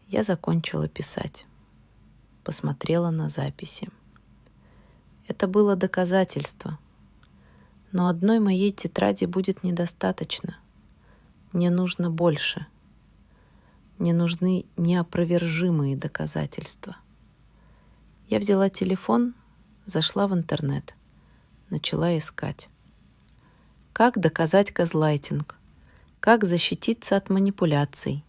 Я закончила писать. Посмотрела на записи. Это было доказательство. Но одной моей тетради будет недостаточно. Мне нужно больше. Мне нужны неопровержимые доказательства. Я взяла телефон, зашла в интернет, начала искать. Как доказать газлайтинг? Как защититься от манипуляций?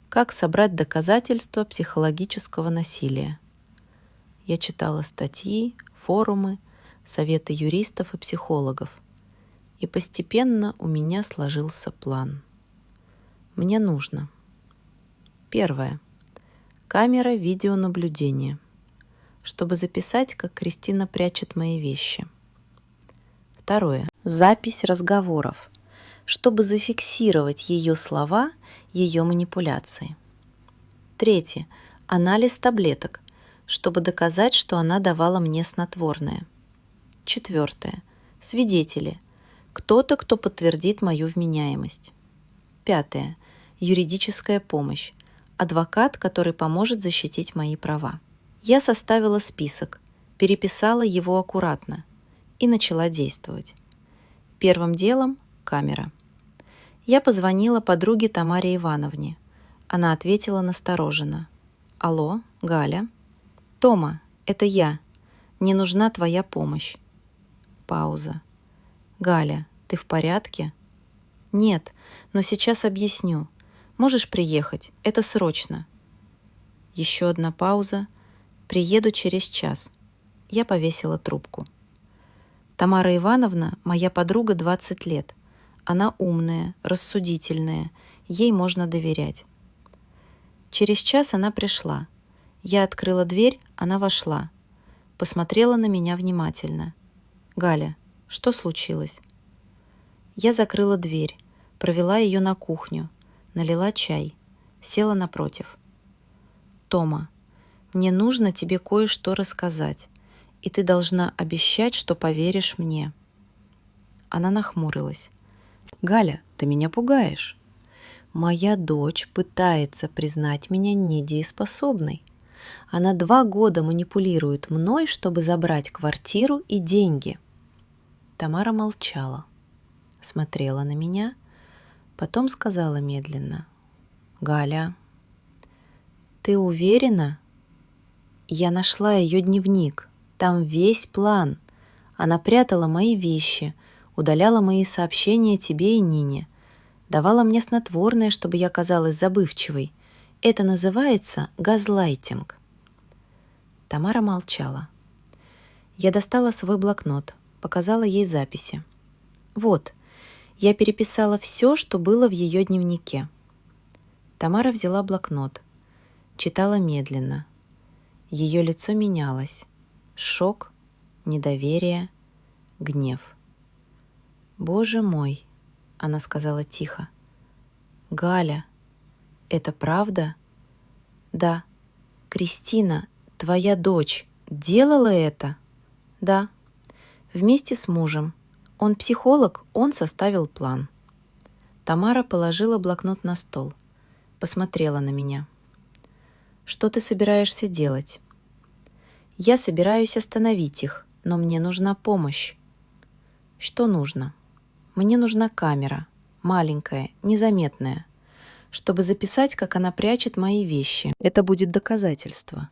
Как собрать доказательства психологического насилия? Я читала статьи, форумы, советы юристов и психологов. И постепенно у меня сложился план. Мне нужно. 1. Камера видеонаблюдения, чтобы записать, как Кристина прячет мои вещи. 2. Запись разговоров, чтобы зафиксировать ее слова, ее манипуляции. 3. Анализ таблеток, чтобы доказать, что она давала мне снотворное. 4. Свидетели. Кто-то, кто подтвердит мою вменяемость. 5. Юридическая помощь. Адвокат, который поможет защитить мои права. Я составила список, переписала его аккуратно и начала действовать. Первым делом – камера. Я позвонила подруге Тамаре Ивановне. Она ответила настороженно. «Алло, Галя?» «Тома, это я. Мне нужна твоя помощь». Пауза. «Галя, ты в порядке?» «Нет, но сейчас объясню. Можешь приехать? Это срочно». Еще одна пауза. «Приеду через час». Я повесила трубку. Тамара Ивановна – моя подруга 20 лет. Она умная, рассудительная, ей можно доверять. Через час она пришла. Я открыла дверь, она вошла. Посмотрела на меня внимательно. «Галя, что случилось?» Я закрыла дверь, провела ее на кухню, налила чай, села напротив. «Тома, мне нужно тебе кое-что рассказать, и ты должна обещать, что поверишь мне». Она нахмурилась. «Галя, ты меня пугаешь. Моя дочь пытается признать меня недееспособной. Она 2 года манипулирует мной, чтобы забрать квартиру и деньги». Тамара молчала, смотрела на меня, потом сказала медленно: «Галя, ты уверена? Я нашла ее дневник. Там весь план. Она прятала мои вещи, удаляла мои сообщения тебе и Нине, давала мне снотворное, чтобы я казалась забывчивой. Это называется газлайтинг». Тамара молчала. Я достала свой блокнот, показала ей записи. «Вот, я переписала все, что было в ее дневнике». Тамара взяла блокнот, читала медленно. Ее лицо менялось. Шок, недоверие, гнев. «Боже мой», — она сказала тихо. «Галя, это правда?» «Да». «Кристина, твоя дочь, делала это?» «Да». «Вместе с мужем. Он психолог, он составил план». Тамара положила блокнот на стол, посмотрела на меня. «Что ты собираешься делать?» «Я собираюсь остановить их, но мне нужна помощь». «Что нужно?» «Мне нужна камера, маленькая, незаметная, чтобы записать, как она прячет мои вещи. Это будет доказательство».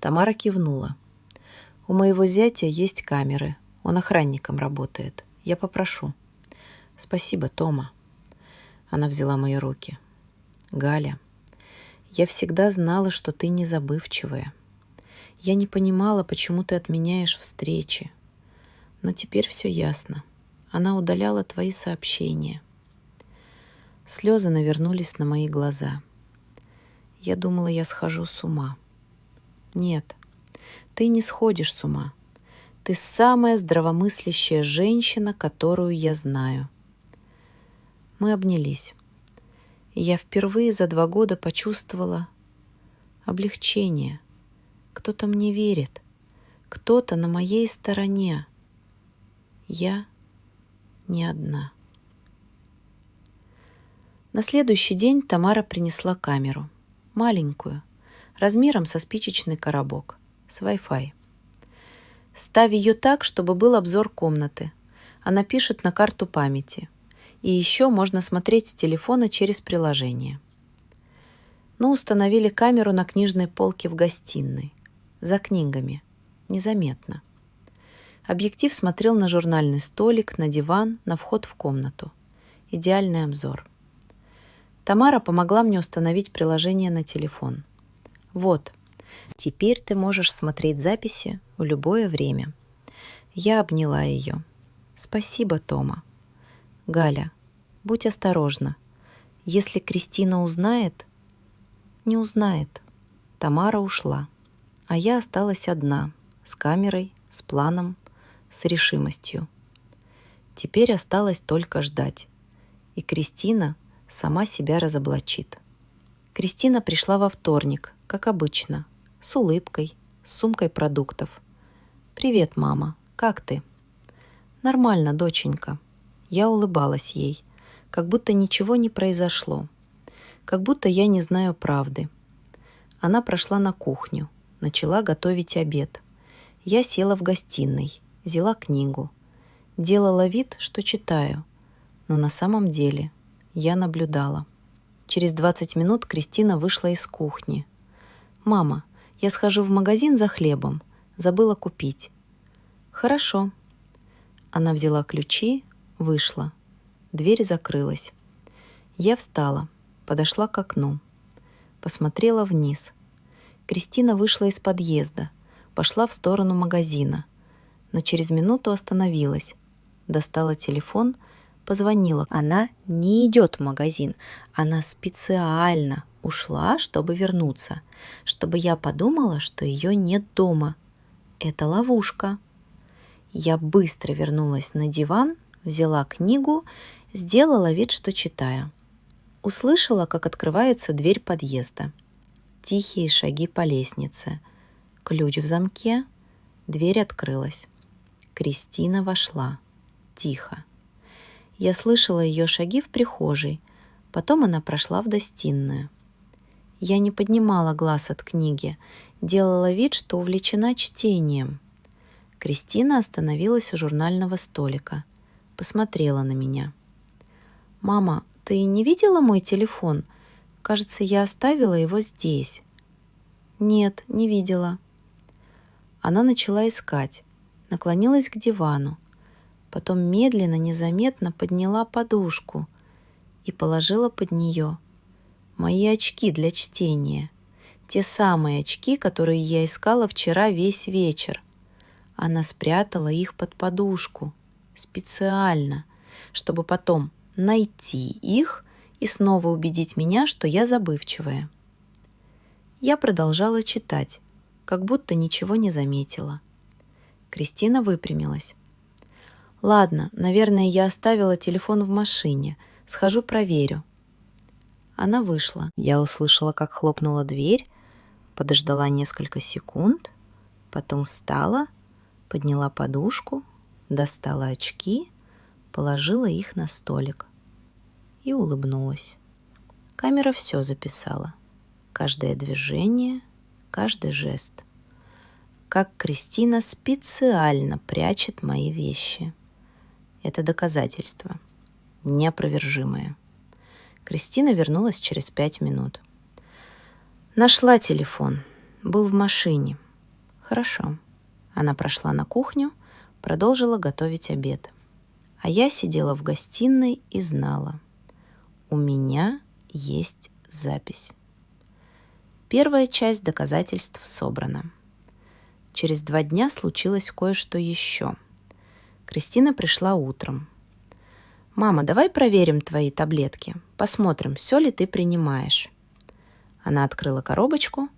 Тамара кивнула. «У моего зятя есть камеры, он охранником работает. Я попрошу». «Спасибо, Тома». Она взяла мои руки. «Галя, я всегда знала, что ты незабывчивая. Я не понимала, почему ты отменяешь встречи. Но теперь все ясно. Она удаляла твои сообщения». Слезы навернулись на мои глаза. Я думала, я схожу с ума. Нет, ты не сходишь с ума. Ты самая здравомыслящая женщина, которую я знаю. Мы обнялись. И я впервые за 2 года почувствовала облегчение. Кто-то мне верит. Кто-то на моей стороне. Я не одна. На следующий день Тамара принесла камеру. Маленькую, размером со спичечный коробок, с Wi-Fi. «Ставь ее так, чтобы был обзор комнаты. Она пишет на карту памяти. И еще можно смотреть с телефона через приложение». Мы установили камеру на книжной полке в гостиной, за книгами, незаметно. Объектив смотрел на журнальный столик, на диван, на вход в комнату. Идеальный обзор. Тамара помогла мне установить приложение на телефон. «Вот, теперь ты можешь смотреть записи в любое время». Я обняла ее. «Спасибо, Тома». «Галя, будь осторожна. Если Кристина узнает...» «Не узнает». Тамара ушла. А я осталась одна, с камерой, с планом, с решимостью. Теперь осталось только ждать. И Кристина сама себя разоблачит. Кристина пришла во вторник, как обычно, с улыбкой, с сумкой продуктов. «Привет, мама, как ты?» «Нормально, доченька». Я улыбалась ей, как будто ничего не произошло, как будто я не знаю правды. Она прошла на кухню, начала готовить обед. Я села в гостиной, взяла книгу, делала вид, что читаю, но на самом деле я наблюдала. Через 20 минут Кристина вышла из кухни. «Мама, я схожу в магазин за хлебом, забыла купить». «Хорошо». Она взяла ключи, вышла. Дверь закрылась. Я встала, подошла к окну, посмотрела вниз. Кристина вышла из подъезда, пошла в сторону магазина, но через минуту остановилась, достала телефон, позвонила. Она не идет в магазин, она специально ушла, чтобы вернуться, чтобы я подумала, что ее нет дома. Это ловушка. Я быстро вернулась на диван, взяла книгу, сделала вид, что читаю. Услышала, как открывается дверь подъезда. Тихие шаги по лестнице. Ключ в замке. Дверь открылась. Кристина вошла. Тихо. Я слышала ее шаги в прихожей. Потом она прошла в гостиную. Я не поднимала глаз от книги, делала вид, что увлечена чтением. Кристина остановилась у журнального столика. Посмотрела на меня. «Мама, ты не видела мой телефон? Кажется, я оставила его здесь». «Нет, не видела». Она начала искать, наклонилась к дивану, потом медленно, незаметно подняла подушку и положила под нее мои очки для чтения, те самые очки, которые я искала вчера весь вечер. Она спрятала их под подушку специально, чтобы потом найти их и снова убедить меня, что я забывчивая. Я продолжала читать, как будто ничего не заметила. Кристина выпрямилась. «Ладно, наверное, я оставила телефон в машине. Схожу проверю». Она вышла. Я услышала, как хлопнула дверь, подождала несколько секунд, потом встала, подняла подушку, достала очки, положила их на столик и улыбнулась. Камера все записала. Каждое движение, каждый жест. Как Кристина специально прячет мои вещи. Это доказательство. Неопровержимое. Кристина вернулась через 5 минут. Нашла телефон. Был в машине. Хорошо. Она прошла на кухню, продолжила готовить обед. А я сидела в гостиной и знала. У меня есть запись. Первая часть доказательств собрана. Через 2 дня случилось кое-что еще. Кристина пришла утром. «Мама, давай проверим твои таблетки. Посмотрим, все ли ты принимаешь». Она открыла коробочку,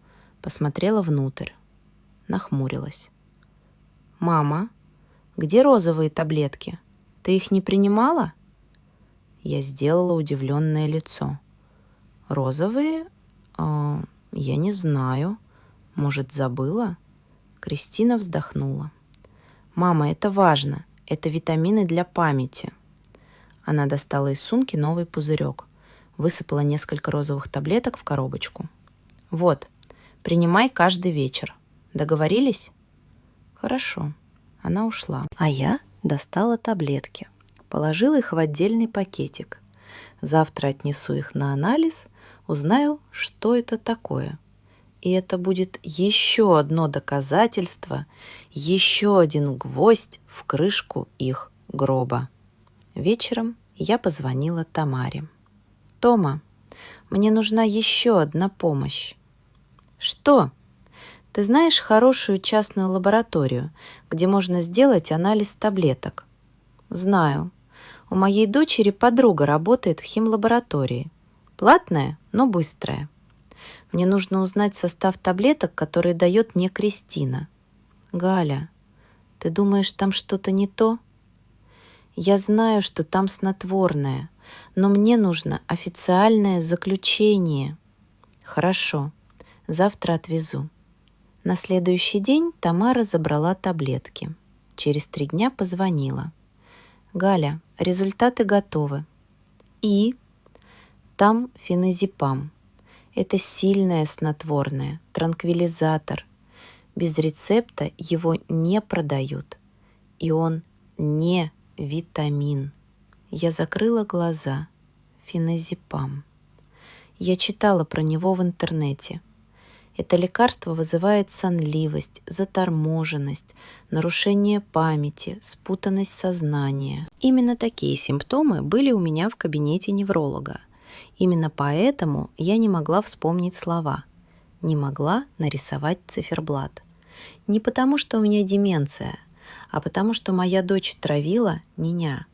посмотрела внутрь. Нахмурилась. «Мама, где розовые таблетки? Ты их не принимала?» Я сделала удивленное лицо. «Розовые? Я не знаю. Может, забыла?» Кристина вздохнула. «Мама, это важно. Это витамины для памяти». Она достала из сумки новый пузырек, высыпала несколько розовых таблеток в коробочку. «Вот, принимай каждый вечер. Договорились?» «Хорошо». Она ушла. А я достала таблетки, положила их в отдельный пакетик. Завтра отнесу их на анализ, узнаю, что это такое. И это будет еще одно доказательство, еще один гвоздь в крышку их гроба. Вечером я позвонила Тамаре. «Тома, мне нужна еще одна помощь». «Что?» «Ты знаешь хорошую частную лабораторию, где можно сделать анализ таблеток?» «Знаю. У моей дочери подруга работает в химлаборатории. Платная, но быстрая. Мне нужно узнать состав таблеток, которые дает мне Кристина». «Галя, ты думаешь, там что-то не то?» «Я знаю, что там снотворное, но мне нужно официальное заключение». «Хорошо, завтра отвезу». На следующий день Тамара забрала таблетки. Через 3 дня позвонила. «Галя, результаты готовы». «И?» «Там феназепам. Это сильное снотворное, транквилизатор. Без рецепта его не продают. И он не витамин». Я закрыла глаза. Феназепам. Я читала про него в интернете. Это лекарство вызывает сонливость, заторможенность, нарушение памяти, спутанность сознания. Именно такие симптомы были у меня в кабинете невролога. Именно поэтому я не могла вспомнить слова, не могла нарисовать циферблат. Не потому, что у меня деменция, а потому, что моя дочь травила меня.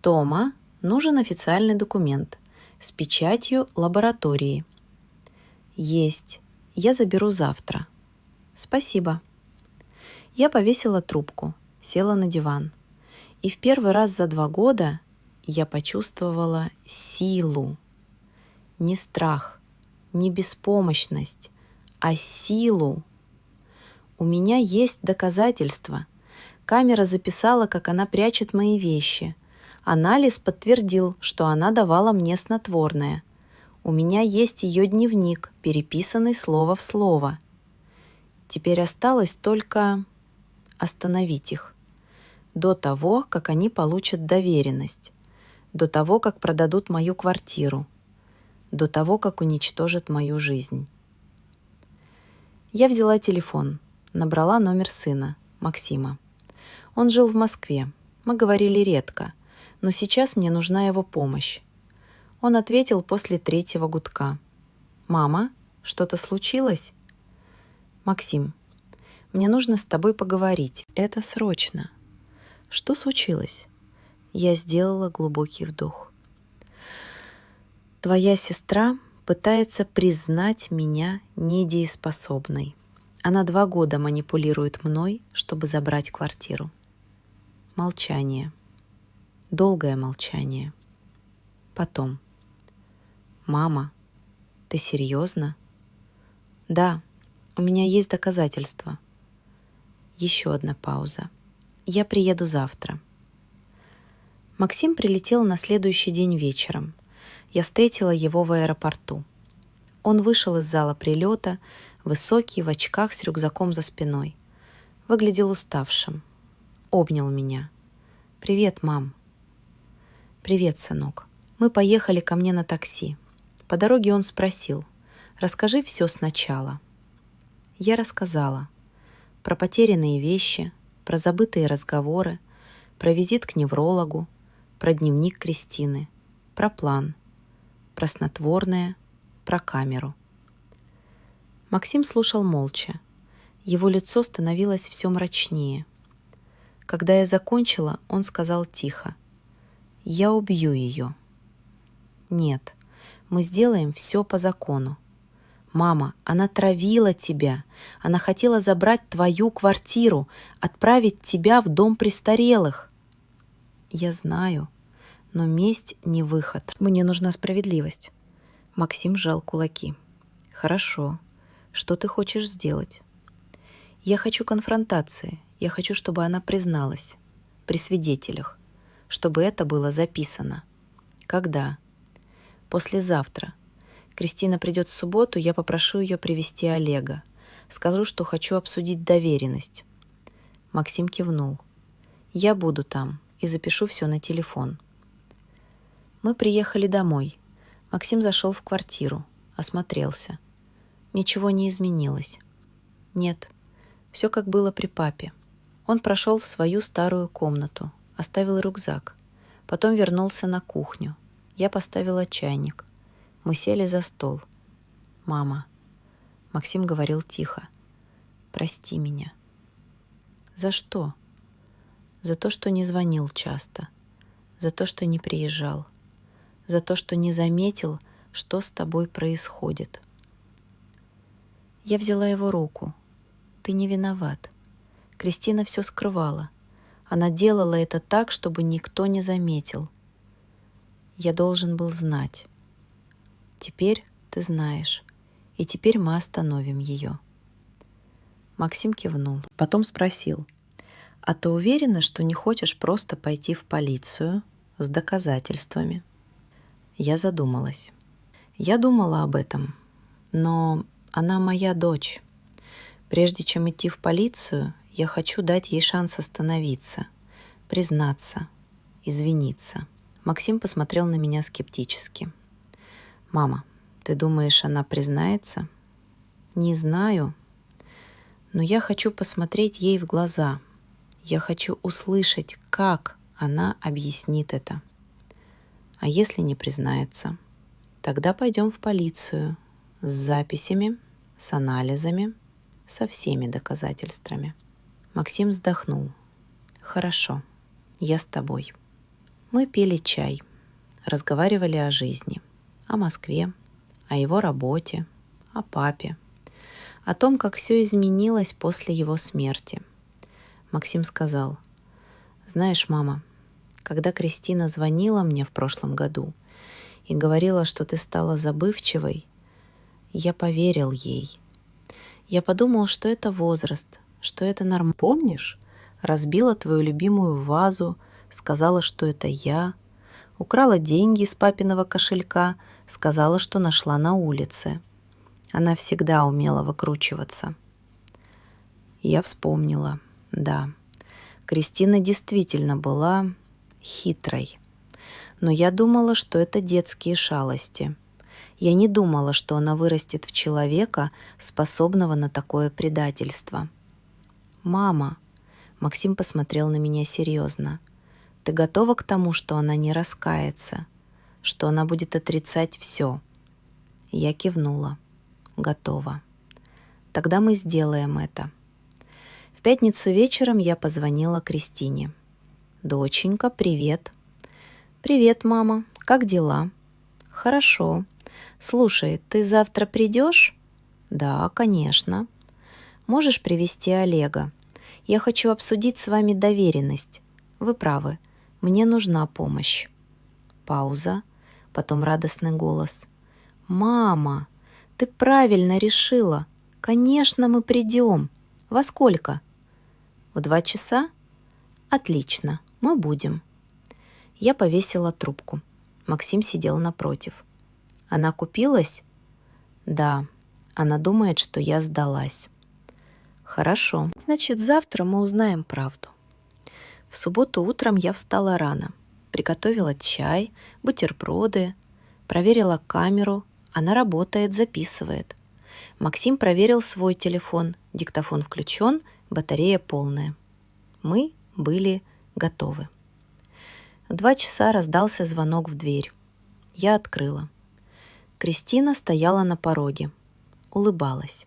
Тома, нужен официальный документ с печатью лаборатории. Есть. Я заберу завтра. Спасибо. Я повесила трубку, села на диван. И в первый раз за 2 года я почувствовала силу. Не страх, не беспомощность, а силу. У меня есть доказательства. Камера записала, как она прячет мои вещи. Анализ подтвердил, что она давала мне снотворное. У меня есть ее дневник, переписанный слово в слово. Теперь осталось только остановить их. До того, как они получат доверенность. До того, как продадут мою квартиру. До того, как уничтожат мою жизнь. Я взяла телефон, набрала номер сына, Максима. Он жил в Москве. Мы говорили редко, но сейчас мне нужна его помощь. Он ответил после 3-го гудка. «Мама, что-то случилось?» «Максим, мне нужно с тобой поговорить. Это срочно». «Что случилось?» Я сделала глубокий вдох. «Твоя сестра пытается признать меня недееспособной. Она 2 года манипулирует мной, чтобы забрать квартиру». Молчание. Долгое молчание. Потом. «Мама, ты серьезно?» «Да, у меня есть доказательства». Еще одна пауза. «Я приеду завтра». Максим прилетел на следующий день вечером. Я встретила его в аэропорту. Он вышел из зала прилета, высокий, в очках с рюкзаком за спиной. Выглядел уставшим. Обнял меня. «Привет, мам». «Привет, сынок». Мы поехали ко мне на такси. По дороге он спросил: «Расскажи все сначала». Я рассказала. Про потерянные вещи, про забытые разговоры, про визит к неврологу, про дневник Кристины, про план, про снотворное, про камеру. Максим слушал молча. Его лицо становилось все мрачнее. Когда я закончила, он сказал тихо: «Я убью ее». «Нет, мы сделаем все по закону. Мама, она травила тебя. Она хотела забрать твою квартиру, отправить тебя в дом престарелых». «Я знаю, но месть не выход. Мне нужна справедливость». Максим сжал кулаки. «Хорошо. Что ты хочешь сделать?» «Я хочу конфронтации. Я хочу, чтобы она призналась. При свидетелях. Чтобы это было записано». «Когда?» «Послезавтра. Кристина придет в субботу, я попрошу ее привести Олега. Скажу, что хочу обсудить доверенность». Максим кивнул. «Я буду там и запишу все на телефон». Мы приехали домой. Максим зашел в квартиру, осмотрелся. Ничего не изменилось. Нет, все как было при папе. Он прошел в свою старую комнату, оставил рюкзак. Потом вернулся на кухню. Я поставила чайник. Мы сели за стол. «Мама», — Максим говорил тихо, — «прости меня». «За что?» «За то, что не звонил часто. За то, что не приезжал. За то, что не заметил, что с тобой происходит». Я взяла его руку. «Ты не виноват. Кристина все скрывала. Она делала это так, чтобы никто не заметил. Я должен был знать. Теперь ты знаешь, и теперь мы остановим ее». Максим кивнул. Потом спросил: «А ты уверена, что не хочешь просто пойти в полицию с доказательствами?» Я задумалась. Я думала об этом, но она моя дочь. Прежде чем идти в полицию, я хочу дать ей шанс остановиться, признаться, извиниться. Максим посмотрел на меня скептически. «Мама, ты думаешь, она признается?» «Не знаю, но я хочу посмотреть ей в глаза. Я хочу услышать, как она объяснит это. А если не признается, тогда пойдем в полицию с записями, с анализами, со всеми доказательствами». Максим вздохнул. «Хорошо, я с тобой». Мы пили чай, разговаривали о жизни, о Москве, о его работе, о папе, о том, как все изменилось после его смерти. Максим сказал: «Знаешь, мама, когда Кристина звонила мне в прошлом году и говорила, что ты стала забывчивой, я поверил ей. Я подумал, что это возраст, что это нормально. Помнишь, разбила твою любимую вазу, сказала, что это я, украла деньги из папиного кошелька, сказала, что нашла на улице. Она всегда умела выкручиваться». Я вспомнила, да, Кристина действительно была хитрой. Но я думала, что это детские шалости. Я не думала, что она вырастет в человека, способного на такое предательство. «Мама», — Максим посмотрел на меня серьезно, — «ты готова к тому, что она не раскается, что она будет отрицать все?» Я кивнула. «Готова. Тогда мы сделаем это». В пятницу вечером я позвонила Кристине. «Доченька, привет». «Привет, мама. Как дела?» «Хорошо. Слушай, ты завтра придешь?» «Да, конечно». «Можешь привести Олега? Я хочу обсудить с вами доверенность. Вы правы, мне нужна помощь». Пауза, потом радостный голос. «Мама, ты правильно решила. Конечно, мы придем. Во сколько?» «В 2 часа?» «Отлично, мы будем». Я повесила трубку. Максим сидел напротив. «Она купилась?» «Да, она думает, что я сдалась». «Хорошо, значит, завтра мы узнаем правду». В субботу утром я встала рано, приготовила чай, бутерброды, проверила камеру, она работает, записывает. Максим проверил свой телефон, диктофон включен, батарея полная. Мы были готовы. В 2 часа раздался звонок в дверь. Я открыла. Кристина стояла на пороге, улыбалась.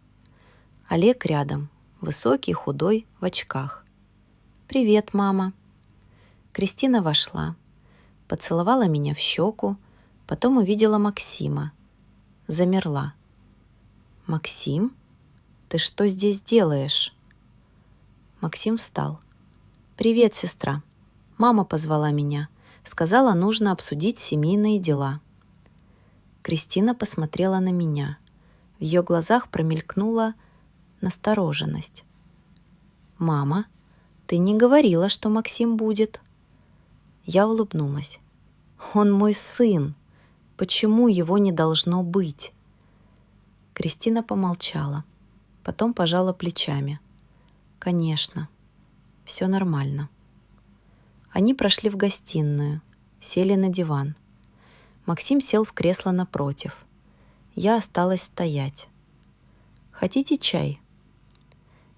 Олег рядом, высокий, худой, в очках. «Привет, мама». Кристина вошла, поцеловала меня в щеку, потом увидела Максима. Замерла. «Максим, ты что здесь делаешь?» Максим встал. «Привет, сестра. Мама позвала меня. Сказала, нужно обсудить семейные дела». Кристина посмотрела на меня. В ее глазах промелькнула настороженность. «Мама, ты не говорила, что Максим будет?» Я улыбнулась. «Он мой сын. Почему его не должно быть?» Кристина помолчала, потом пожала плечами. «Конечно, все нормально». Они прошли в гостиную, сели на диван. Максим сел в кресло напротив. Я осталась стоять. «Хотите чай?»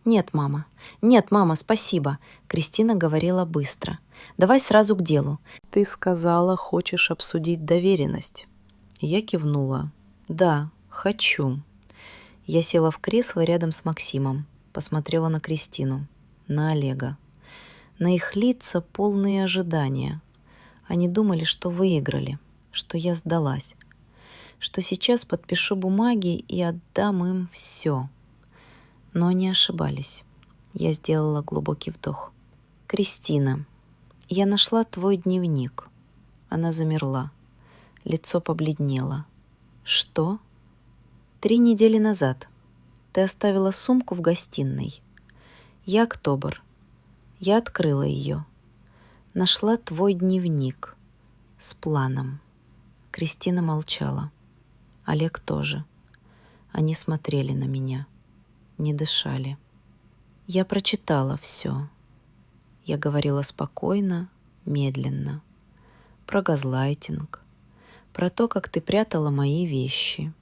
«Нет, мама. Нет, мама, спасибо», — Кристина говорила быстро. «Давай сразу к делу». «Ты сказала, хочешь обсудить доверенность». Я кивнула. «Да, хочу». Я села в кресло рядом с Максимом, посмотрела на Кристину, на Олега. На их лица полные ожидания. Они думали, что выиграли, что я сдалась, что сейчас подпишу бумаги и отдам им все. Но они ошибались. Я сделала глубокий вдох. «Кристина, я нашла твой дневник». Она замерла. Лицо побледнело. «Что?» 3 недели назад. Ты оставила сумку в гостиной. Я Октобер. Я открыла ее. Нашла твой дневник с планом». Кристина молчала. Олег тоже. Они смотрели на меня, не дышали. Я прочитала все. Я говорила спокойно, медленно. Про газлайтинг, про то, как ты прятала мои вещи,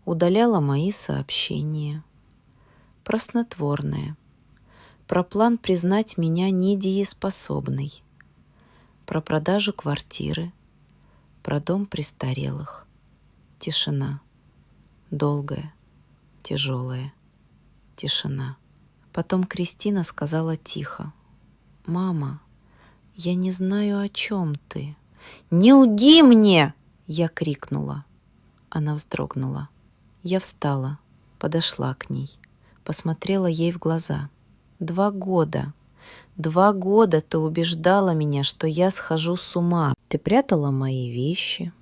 удаляла мои сообщения, про снотворное, про план признать меня недееспособной, про продажу квартиры, про дом престарелых. Тишина. Долгая, тяжелая тишина. Потом Кристина сказала тихо: «Мама, Я не знаю, о чем ты. Не лги мне! Я крикнула. Она вздрогнула. Я встала, подошла к ней, посмотрела ей в глаза. 2 года. 2 года ты убеждала меня, что я схожу с ума. Ты прятала мои вещи.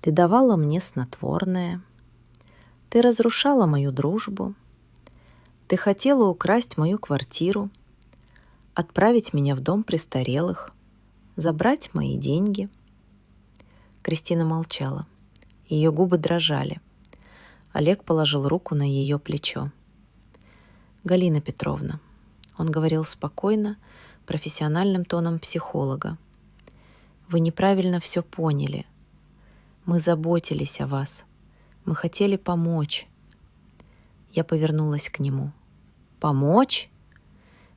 Ты давала мне снотворное. Ты разрушала мою дружбу. Ты хотела украсть мою квартиру, отправить меня в дом престарелых, забрать мои деньги. Кристина молчала. Ее губы дрожали. Олег положил руку на ее плечо. «Галина Петровна», — он говорил спокойно, профессиональным тоном психолога, «вы неправильно все поняли. Мы заботились о вас. Мы хотели помочь». Я повернулась к нему. «Помочь?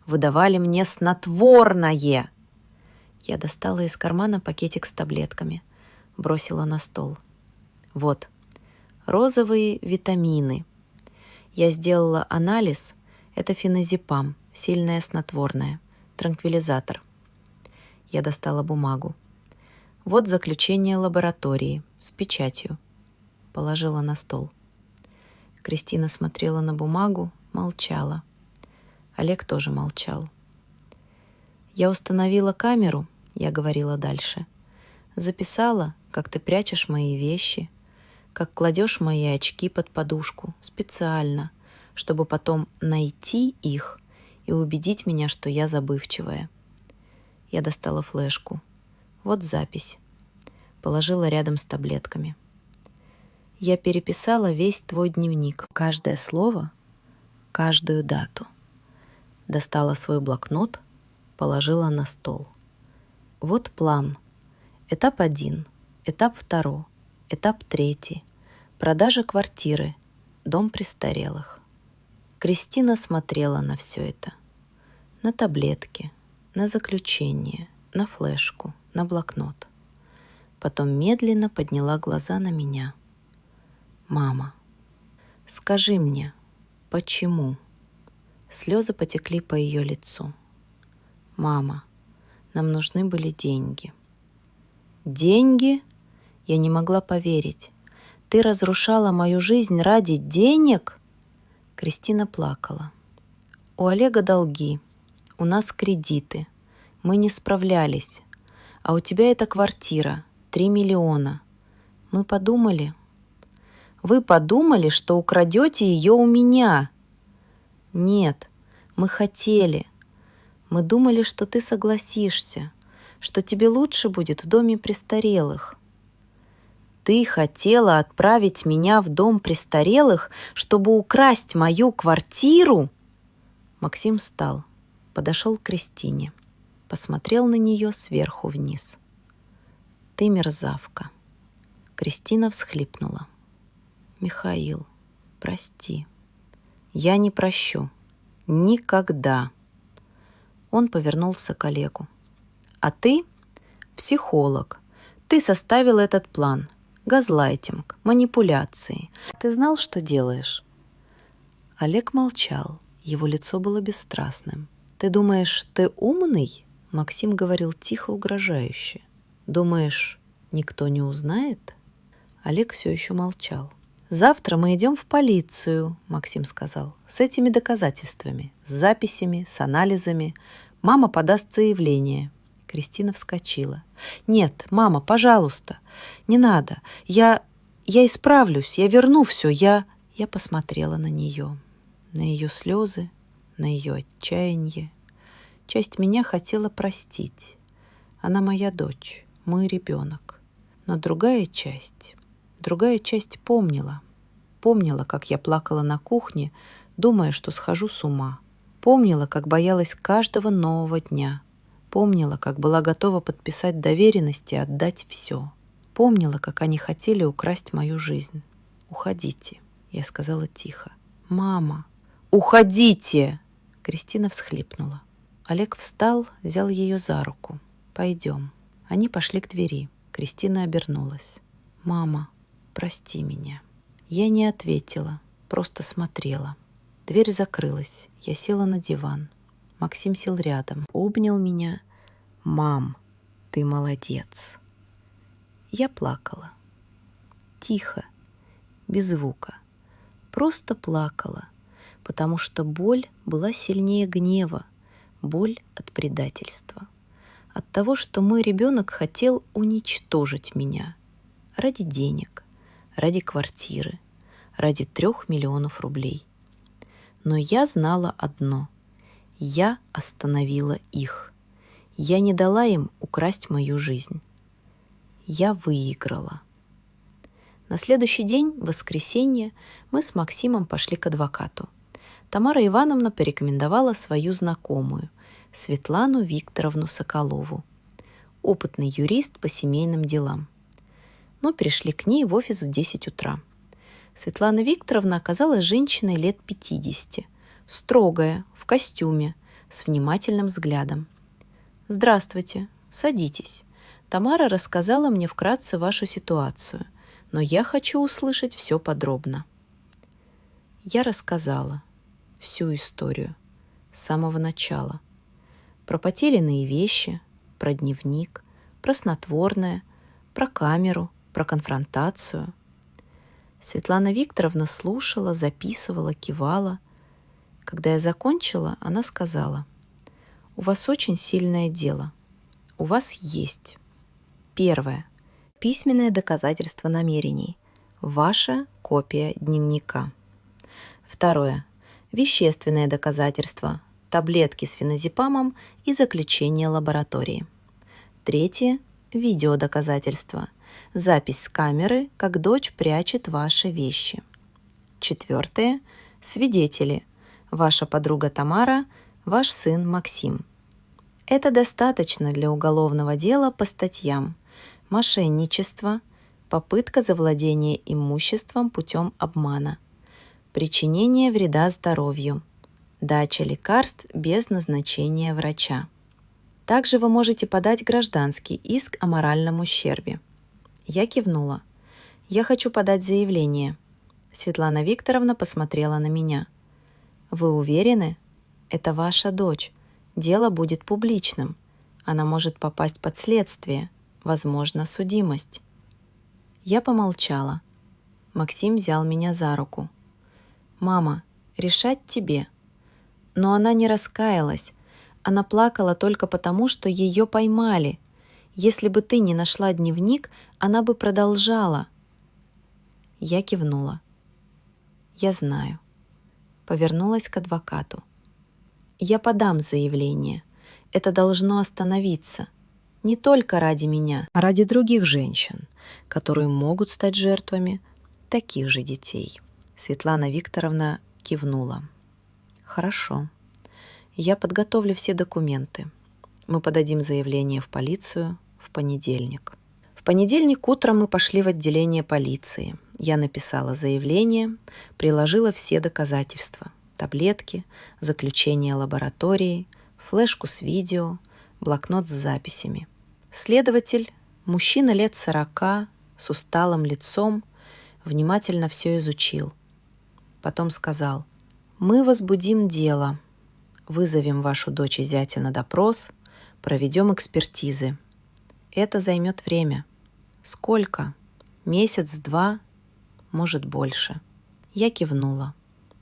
Вы давали мне снотворное!» Я достала из кармана пакетик с таблетками, бросила на стол. «Вот, розовые витамины. Я сделала анализ. Это феназепам, сильное снотворное, транквилизатор». Я достала бумагу. «Вот заключение лаборатории с печатью». Положила на стол. Кристина смотрела на бумагу, молчала. Олег тоже молчал. «Я установила камеру», — я говорила дальше. «Записала, как ты прячешь мои вещи, как кладешь мои очки под подушку, специально, чтобы потом найти их и убедить меня, что я забывчивая». Я достала флешку. Вот запись. Положила рядом с таблетками. Я переписала весь твой дневник, каждое слово, каждую дату. Достала свой блокнот, положила на стол. Вот план. Этап 1, этап 2, этап 3. Продажа квартиры, дом престарелых. Кристина смотрела на все это. На таблетки, на заключение, на флешку, на блокнот. Потом медленно подняла глаза на меня. «Мама, скажи мне, почему?» Слезы потекли по ее лицу. «Мама, нам нужны были деньги». «Деньги?» Я не могла поверить. «Ты разрушала мою жизнь ради денег?» Кристина плакала. «У Олега долги, у нас кредиты, мы не справлялись, а у тебя эта квартира, 3 миллиона. Мы подумали...» «Вы подумали, что украдете ее у меня?» «Нет, мы хотели. Мы думали, что ты согласишься, что тебе лучше будет в доме престарелых». «Ты хотела отправить меня в дом престарелых, чтобы украсть мою квартиру?» Максим встал, подошел к Кристине, посмотрел на нее сверху вниз. «Ты мерзавка». Кристина всхлипнула. «Михаил, прости. Я не прощу. Никогда». Он повернулся к Олегу. «А ты психолог. Ты составил этот план. Газлайтинг, манипуляции. Ты знал, что делаешь?» Олег молчал. Его лицо было бесстрастным. «Ты думаешь, ты умный?» Максим говорил тихо, угрожающе. «Думаешь, никто не узнает?» Олег все еще молчал. «Завтра мы идем в полицию», — Максим сказал, «с этими доказательствами, с записями, с анализами. Мама подаст заявление». Кристина вскочила. «Нет, мама, пожалуйста, не надо. Я исправлюсь, я верну все. Я посмотрела на нее, на ее слезы, на ее отчаяние. Часть меня хотела простить. Она моя дочь, мой ребенок. Но другая часть помнила. Помнила, как я плакала на кухне, думая, что схожу с ума. Помнила, как боялась каждого нового дня. Помнила, как была готова подписать доверенности и отдать все. Помнила, как они хотели украсть мою жизнь. «Уходите», — я сказала тихо. «Мама, уходите!» Кристина всхлипнула. Олег встал, взял ее за руку. «Пойдем». Они пошли к двери. Кристина обернулась. «Мама, прости меня». Я не ответила, просто смотрела. Дверь закрылась. Я села на диван. Максим сел рядом, обнял меня. «Мам, ты молодец». Я плакала. Тихо, без звука. Просто плакала, потому что боль была сильнее гнева, боль от предательства. От того, что мой ребенок хотел уничтожить меня ради денег, ради квартиры, ради 3 миллионов рублей. Но я знала одно. Я остановила их. Я не дала им украсть мою жизнь. Я выиграла. На следующий день, в воскресенье, мы с Максимом пошли к адвокату. Тамара Ивановна порекомендовала свою знакомую, Светлану Викторовну Соколову, опытный юрист по семейным делам. Но пришли к ней в офис в 10 утра. Светлана Викторовна оказалась женщиной лет 50, строгая, в костюме, с внимательным взглядом. «Здравствуйте, садитесь. Тамара рассказала мне вкратце вашу ситуацию, но я хочу услышать все подробно». Я рассказала всю историю с самого начала. Про потерянные вещи, про дневник, про снотворное, про камеру, про конфронтацию. Светлана Викторовна слушала, записывала, кивала. Когда я закончила, она сказала: «У вас очень сильное дело. У вас есть. Первое. Письменное доказательство намерений. Ваша копия дневника. Второе. Вещественное доказательство. Таблетки с феназепамом и заключение лаборатории. Третье. Видеодоказательство. Запись с камеры, как дочь прячет ваши вещи. Четвертое. Свидетели. Ваша подруга Тамара, ваш сын Максим. Это достаточно для уголовного дела по статьям: мошенничество, попытка завладения имуществом путем обмана, причинение вреда здоровью, дача лекарств без назначения врача. Также вы можете подать гражданский иск о моральном ущербе». Я кивнула. «Я хочу подать заявление». Светлана Викторовна посмотрела на меня. «Вы уверены? Это ваша дочь. Дело будет публичным. Она может попасть под следствие, возможно, судимость». Я помолчала. Максим взял меня за руку. «Мама, решать тебе». Но она не раскаялась. Она плакала только потому, что ее поймали. Если бы ты не нашла дневник, она бы продолжала. Я кивнула. «Я знаю». Повернулась к адвокату. «Я подам заявление. Это должно остановиться. Не только ради меня, а ради других женщин, которые могут стать жертвами таких же детей». Светлана Викторовна кивнула. «Хорошо. Я подготовлю все документы. Мы подадим заявление в полицию в понедельник». В понедельник утром мы пошли в отделение полиции. Я написала заявление, приложила все доказательства: таблетки, заключение лаборатории, флешку с видео, блокнот с записями. Следователь, мужчина лет 40, с усталым лицом, внимательно все изучил. Потом сказал: «Мы возбудим дело, вызовем вашу дочь и зятя на допрос, проведем экспертизы. Это займет время. Сколько? Месяц-два, может, больше». Я кивнула.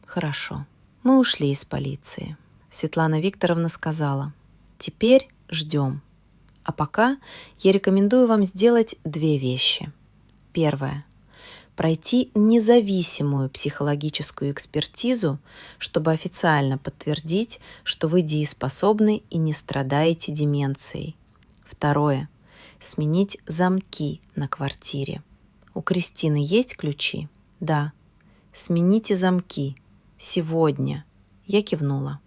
«Хорошо». Мы ушли из полиции. Светлана Викторовна сказала: «Теперь ждем. А пока я рекомендую вам сделать 2 вещи. Первое. Пройти независимую психологическую экспертизу, чтобы официально подтвердить, что вы дееспособны и не страдаете деменцией. Второе. Сменить замки на квартире. У Кристины есть ключи? Да. Смените замки. Сегодня». Я кивнула.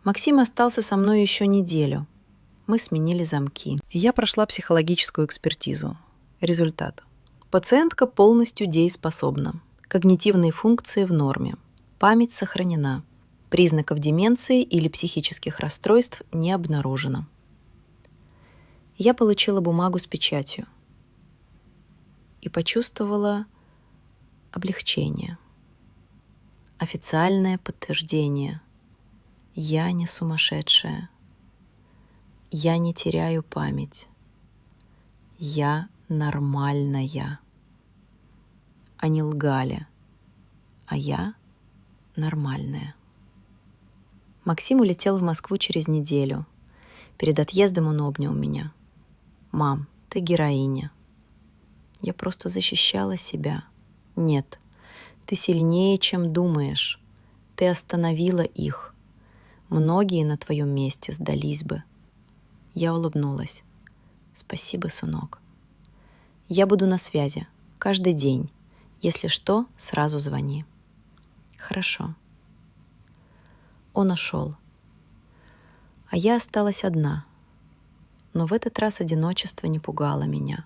Максим остался со мной еще неделю. Мы сменили замки. Я прошла психологическую экспертизу. Результат. Пациентка полностью дееспособна. Когнитивные функции в норме. Память сохранена. Признаков деменции или психических расстройств не обнаружено. Я получила бумагу с печатью и почувствовала облегчение. Официальное подтверждение. Я не сумасшедшая. Я не теряю память. Я нормальная. Они лгали, а я нормальная. Максим улетел в Москву через неделю. Перед отъездом он обнял меня. «Мам, ты героиня». Я просто защищала себя. Нет, ты сильнее, чем думаешь. Ты остановила их. Многие на твоем месте сдались бы. Я улыбнулась. Спасибо, сынок. Я буду на связи каждый день. Если что, сразу звони. Хорошо. Он ушел. А я осталась одна. Но в этот раз одиночество не пугало меня,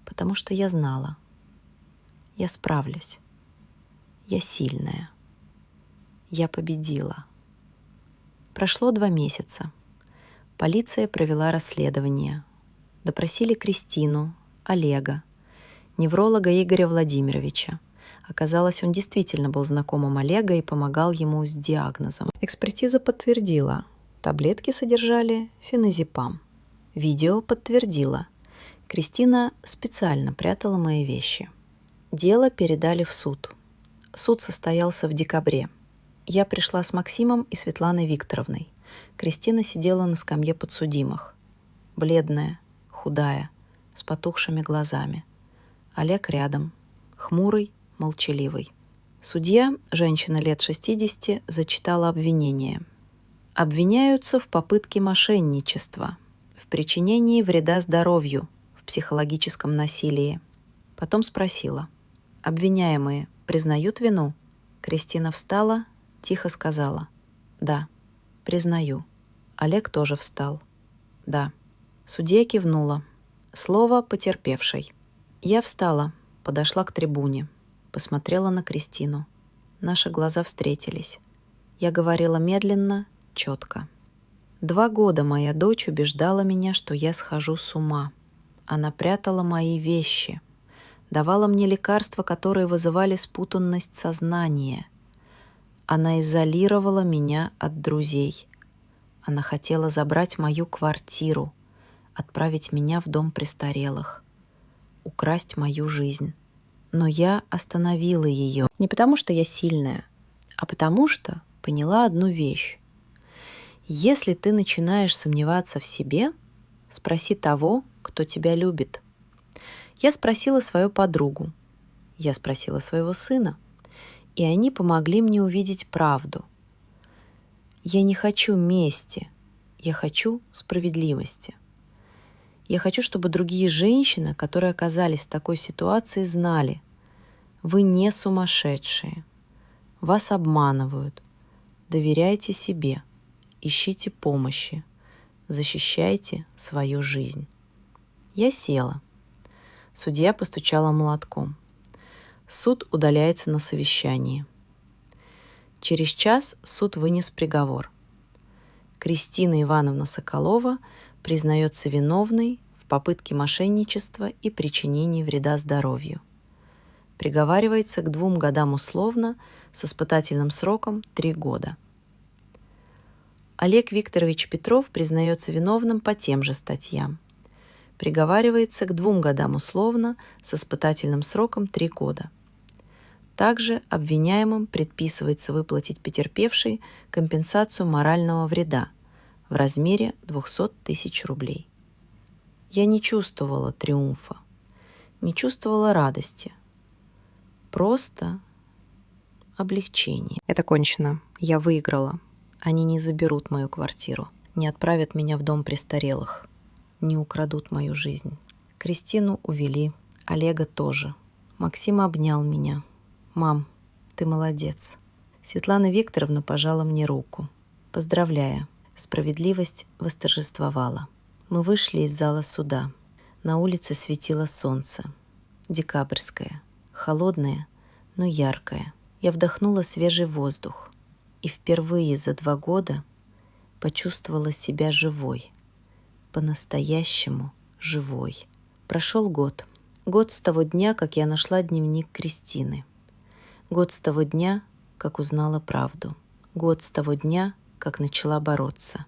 потому что я знала. Я справлюсь. Я сильная. Я победила. Прошло 2 месяца. Полиция провела расследование. Допросили Кристину, Олега, невролога Игоря Владимировича. Оказалось, он действительно был знакомым Олега и помогал ему с диагнозом. Экспертиза подтвердила, таблетки содержали феназепам. Видео подтвердило, Кристина специально прятала мои вещи. Дело передали в суд. Суд состоялся в декабре. Я пришла с Максимом и Светланой Викторовной. Кристина сидела на скамье подсудимых. Бледная, худая, с потухшими глазами. Олег рядом, хмурый, молчаливый. Судья, женщина лет 60, зачитала обвинение. Обвиняются в попытке мошенничества, в причинении вреда здоровью, в психологическом насилии. Потом спросила. Обвиняемые признают вину? Кристина встала, тихо сказала. Да, признаю. Олег тоже встал. Да. Судья кивнула. Слово потерпевшей. Я встала, подошла к трибуне, посмотрела на Кристину. Наши глаза встретились. Я говорила медленно, четко. 2 года моя дочь убеждала меня, что я схожу с ума. Она прятала мои вещи, давала мне лекарства, которые вызывали спутанность сознания. Она изолировала меня от друзей. Она хотела забрать мою квартиру, отправить меня в дом престарелых, украсть мою жизнь. Но я остановила ее не потому, что я сильная, а потому что поняла одну вещь. Если ты начинаешь сомневаться в себе, спроси того, кто тебя любит. Я спросила свою подругу, я спросила своего сына, и они помогли мне увидеть правду. Я не хочу мести, я хочу справедливости. Я хочу, чтобы другие женщины, которые оказались в такой ситуации, знали, вы не сумасшедшие, вас обманывают, доверяйте себе, ищите помощи, защищайте свою жизнь. Я села. Судья постучала молотком. Суд удаляется на совещании. Через час суд вынес приговор. Кристина Ивановна Соколова признается виновной в попытке мошенничества и причинении вреда здоровью. Приговаривается к 2 годам условно с испытательным сроком 3 года. Олег Викторович Петров признается виновным по тем же статьям. Приговаривается к 2 годам условно с испытательным сроком 3 года. Также обвиняемым предписывается выплатить потерпевшей компенсацию морального вреда в размере 200 000 рублей. Я не чувствовала триумфа, не чувствовала радости, просто облегчение. Это кончено. Я выиграла. Они не заберут мою квартиру, не отправят меня в дом престарелых, не украдут мою жизнь. Кристину увели, Олега тоже. Максим обнял меня. «Мам, ты молодец». Светлана Викторовна пожала мне руку, поздравляя. Справедливость восторжествовала. Мы вышли из зала суда. На улице светило солнце. Декабрьское, холодное, но яркое. Я вдохнула свежий воздух и впервые за 2 года почувствовала себя живой. По-настоящему живой. Прошел год. Год с того дня, как я нашла дневник Кристины. Год с того дня, как узнала правду. Год с того дня, как начала бороться.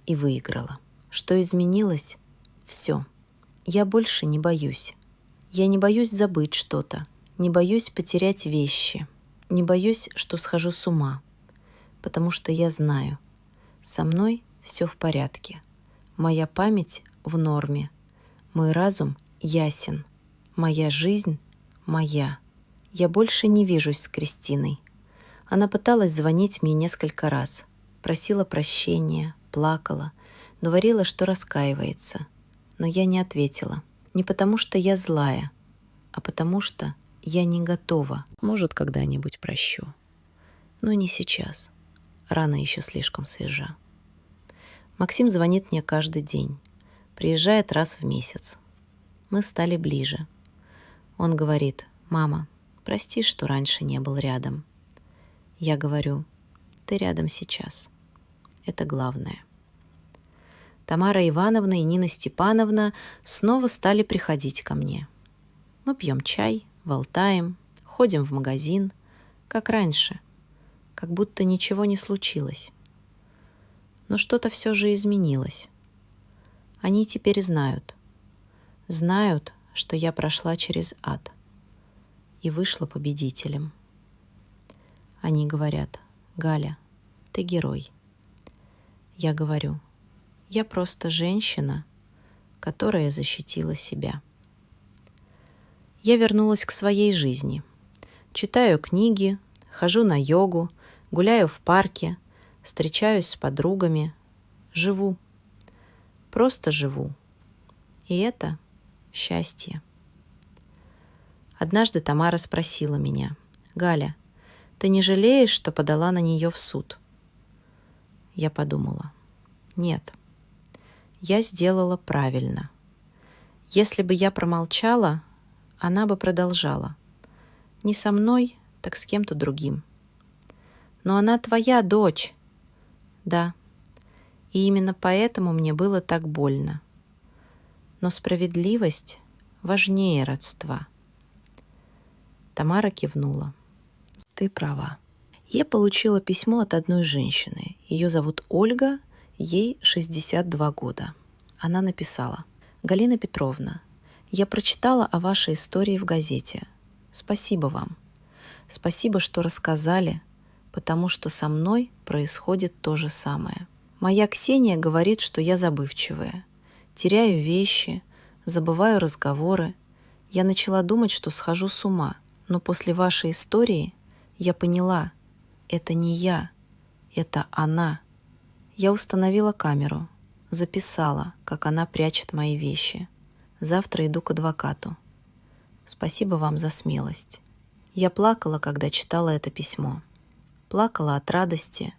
И выиграла. что изменилось все. Я больше не боюсь. Я не боюсь забыть что-то, не боюсь потерять вещи, не боюсь, что схожу с ума, потому что я знаю, со мной все в порядке. Моя память в норме, мой разум ясен, моя жизнь моя. Я больше не вижусь с Кристиной. Она пыталась звонить мне несколько раз, просила прощения, плакала, говорила, что раскаивается. Но я не ответила. Не потому, что я злая, а потому, что я не готова. Может, когда-нибудь прощу. Но не сейчас. Рана еще слишком свежа. Максим звонит мне каждый день. Приезжает раз в месяц. Мы стали ближе. Он говорит: «Мама, прости, что раньше не был рядом». Я говорю: «Ты рядом сейчас. Это главное». Тамара Ивановна и Нина Степановна снова стали приходить ко мне. Мы пьем чай, болтаем, ходим в магазин, как раньше, как будто ничего не случилось. Но что-то все же изменилось. Они теперь знают, что я прошла через ад и вышла победителем. Они говорят: «Галя, ты герой». Я говорю: «Я просто женщина, которая защитила себя». Я вернулась к своей жизни. Читаю книги, хожу на йогу, гуляю в парке, встречаюсь с подругами, живу. Просто живу. И это счастье. Однажды Тамара спросила меня: «Галя, ты не жалеешь, что подала на нее в суд?» Я подумала: нет. Я сделала правильно. Если бы я промолчала, она бы продолжала. Не со мной, так с кем-то другим. Но она твоя дочь. Да. И именно поэтому мне было так больно. Но справедливость важнее родства. Тамара кивнула. Ты права. Я получила письмо от одной женщины. Ее зовут Ольга, ей 62 года. Она написала: «Галина Петровна, я прочитала о вашей истории в газете. Спасибо вам. Спасибо, что рассказали, потому что со мной происходит то же самое. Моя Ксения говорит, что я забывчивая. Теряю вещи, забываю разговоры. Я начала думать, что схожу с ума. Но после вашей истории я поняла, это не я, это она. Я установила камеру, записала, как она прячет мои вещи. Завтра иду к адвокату. Спасибо вам за смелость». Я плакала, когда читала это письмо. Плакала от радости,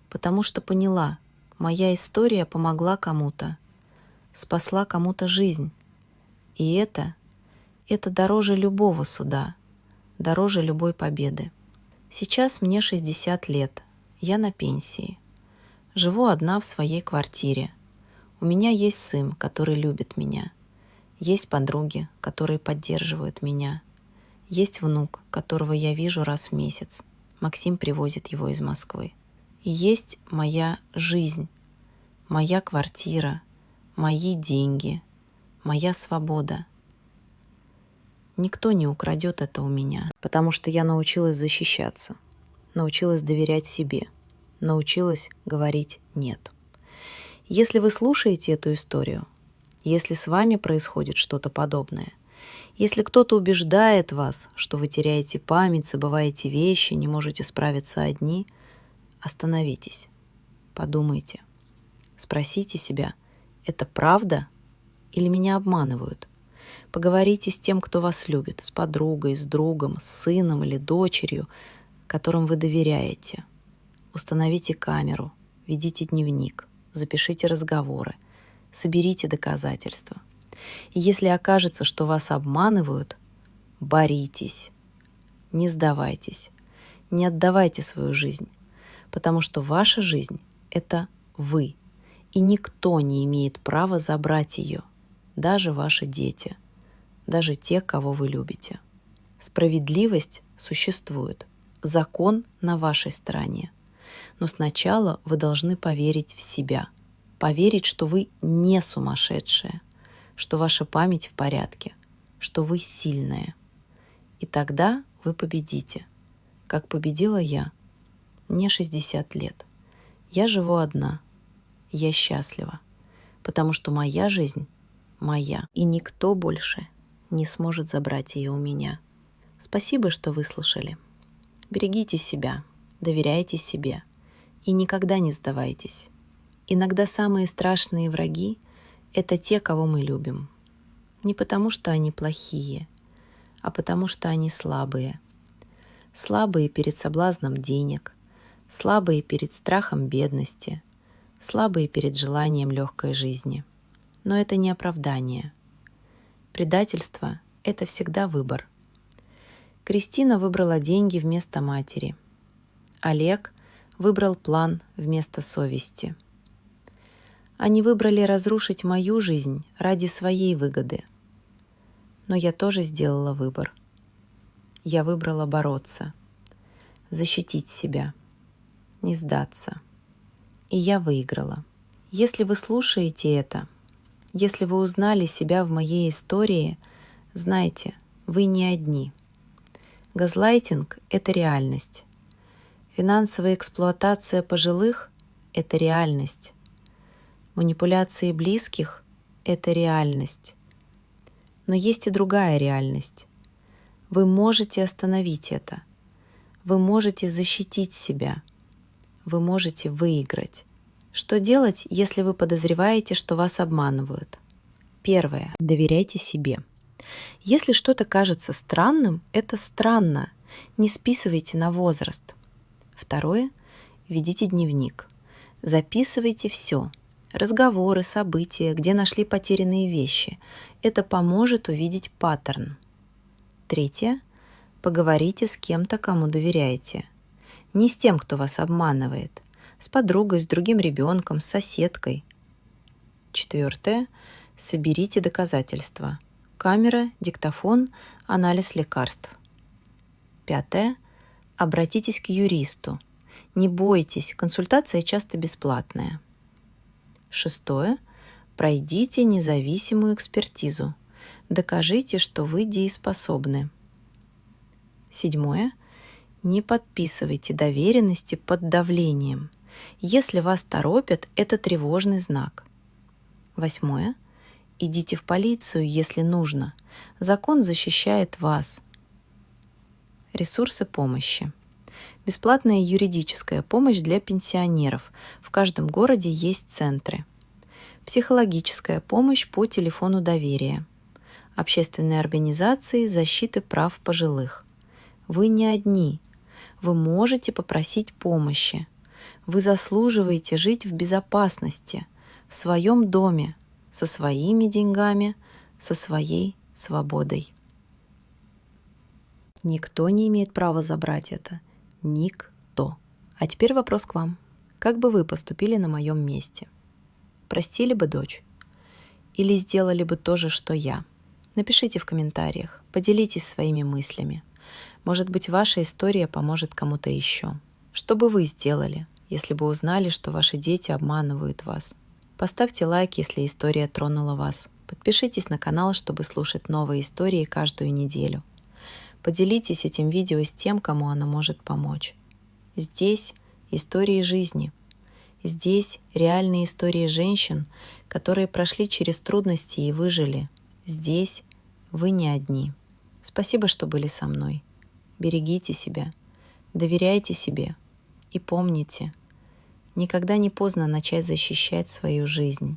потому что поняла, моя история помогла кому-то, спасла кому-то жизнь. И это дороже любого суда, дороже любой победы. Сейчас мне 60 лет, я на пенсии. Живу одна в своей квартире. У меня есть сын, который любит меня. Есть подруги, которые поддерживают меня. Есть внук, которого я вижу раз в месяц. Максим привозит его из Москвы. И есть моя жизнь, моя квартира, мои деньги, моя свобода. Никто не украдет это у меня, потому что я научилась защищаться, научилась доверять себе, научилась говорить «нет». Если вы слушаете эту историю, если с вами происходит что-то подобное, если кто-то убеждает вас, что вы теряете память, забываете вещи, не можете справиться одни, остановитесь, подумайте, спросите себя: это правда или меня обманывают? Поговорите с тем, кто вас любит, с подругой, с другом, с сыном или дочерью, которым вы доверяете. Установите камеру, ведите дневник, запишите разговоры, соберите доказательства. И если окажется, что вас обманывают, боритесь, не сдавайтесь, не отдавайте свою жизнь, потому что ваша жизнь — это вы, и никто не имеет права забрать ее, даже ваши дети, даже те, кого вы любите. Справедливость существует, закон на вашей стороне, но сначала вы должны поверить в себя, поверить, что вы не сумасшедшая, что ваша память в порядке, что вы сильная. И тогда вы победите, как победила я. Мне 60 лет. Я живу одна. Я счастлива, потому что моя жизнь моя, и никто больше не сможет забрать ее у меня. Спасибо, что выслушали. Берегите себя, доверяйте себе и никогда не сдавайтесь. Иногда самые страшные враги — это те, кого мы любим. Не потому, что они плохие, а потому, что они слабые. Слабые перед соблазном денег, слабые перед страхом бедности, слабые перед желанием легкой жизни. Но это не оправдание. Предательство — это всегда выбор. Кристина выбрала деньги вместо матери. Олег выбрал план вместо совести. Они выбрали разрушить мою жизнь ради своей выгоды. Но я тоже сделала выбор. Я выбрала бороться, защитить себя, не сдаться. И я выиграла. Если вы слушаете это, если вы узнали себя в моей истории, знайте, вы не одни. Газлайтинг — это реальность. Финансовая эксплуатация пожилых — это реальность. Манипуляции близких — это реальность. Но есть и другая реальность. Вы можете остановить это. Вы можете защитить себя. Вы можете выиграть. Что делать, если вы подозреваете, что вас обманывают? Первое. Доверяйте себе. Если что-то кажется странным, это странно. Не списывайте на возраст. Второе. Ведите дневник. Записывайте все. Разговоры, события, где нашли потерянные вещи. Это поможет увидеть паттерн. Третье. Поговорите с кем-то, кому доверяете. Не с тем, кто вас обманывает. С подругой, с другим ребенком, с соседкой. Четвертое. Соберите доказательства. Камера, диктофон, анализ лекарств. Пятое. Обратитесь к юристу. Не бойтесь, консультация часто бесплатная. Шестое. Пройдите независимую экспертизу. Докажите, что вы дееспособны. Седьмое. Не подписывайте доверенности под давлением. Если вас торопят, это тревожный знак. Восьмое. Идите в полицию, если нужно. Закон защищает вас. Ресурсы помощи. Бесплатная юридическая помощь для пенсионеров. В каждом городе есть центры. Психологическая помощь по телефону доверия. Общественные организации защиты прав пожилых. Вы не одни. Вы можете попросить помощи. Вы заслуживаете жить в безопасности, в своем доме, со своими деньгами, со своей свободой. Никто не имеет права забрать это. Никто. А теперь вопрос к вам. Как бы вы поступили на моем месте? Простили бы дочь? Или сделали бы то же, что я? Напишите в комментариях, поделитесь своими мыслями. Может быть, ваша история поможет кому-то еще. Что бы вы сделали, если бы узнали, что ваши дети обманывают вас? Поставьте лайк, если история тронула вас. Подпишитесь на канал, чтобы слушать новые истории каждую неделю. Поделитесь этим видео с тем, кому оно может помочь. Здесь истории жизни. Здесь реальные истории женщин, которые прошли через трудности и выжили. Здесь вы не одни. Спасибо, что были со мной. Берегите себя, доверяйте себе и помните, никогда не поздно начать защищать свою жизнь.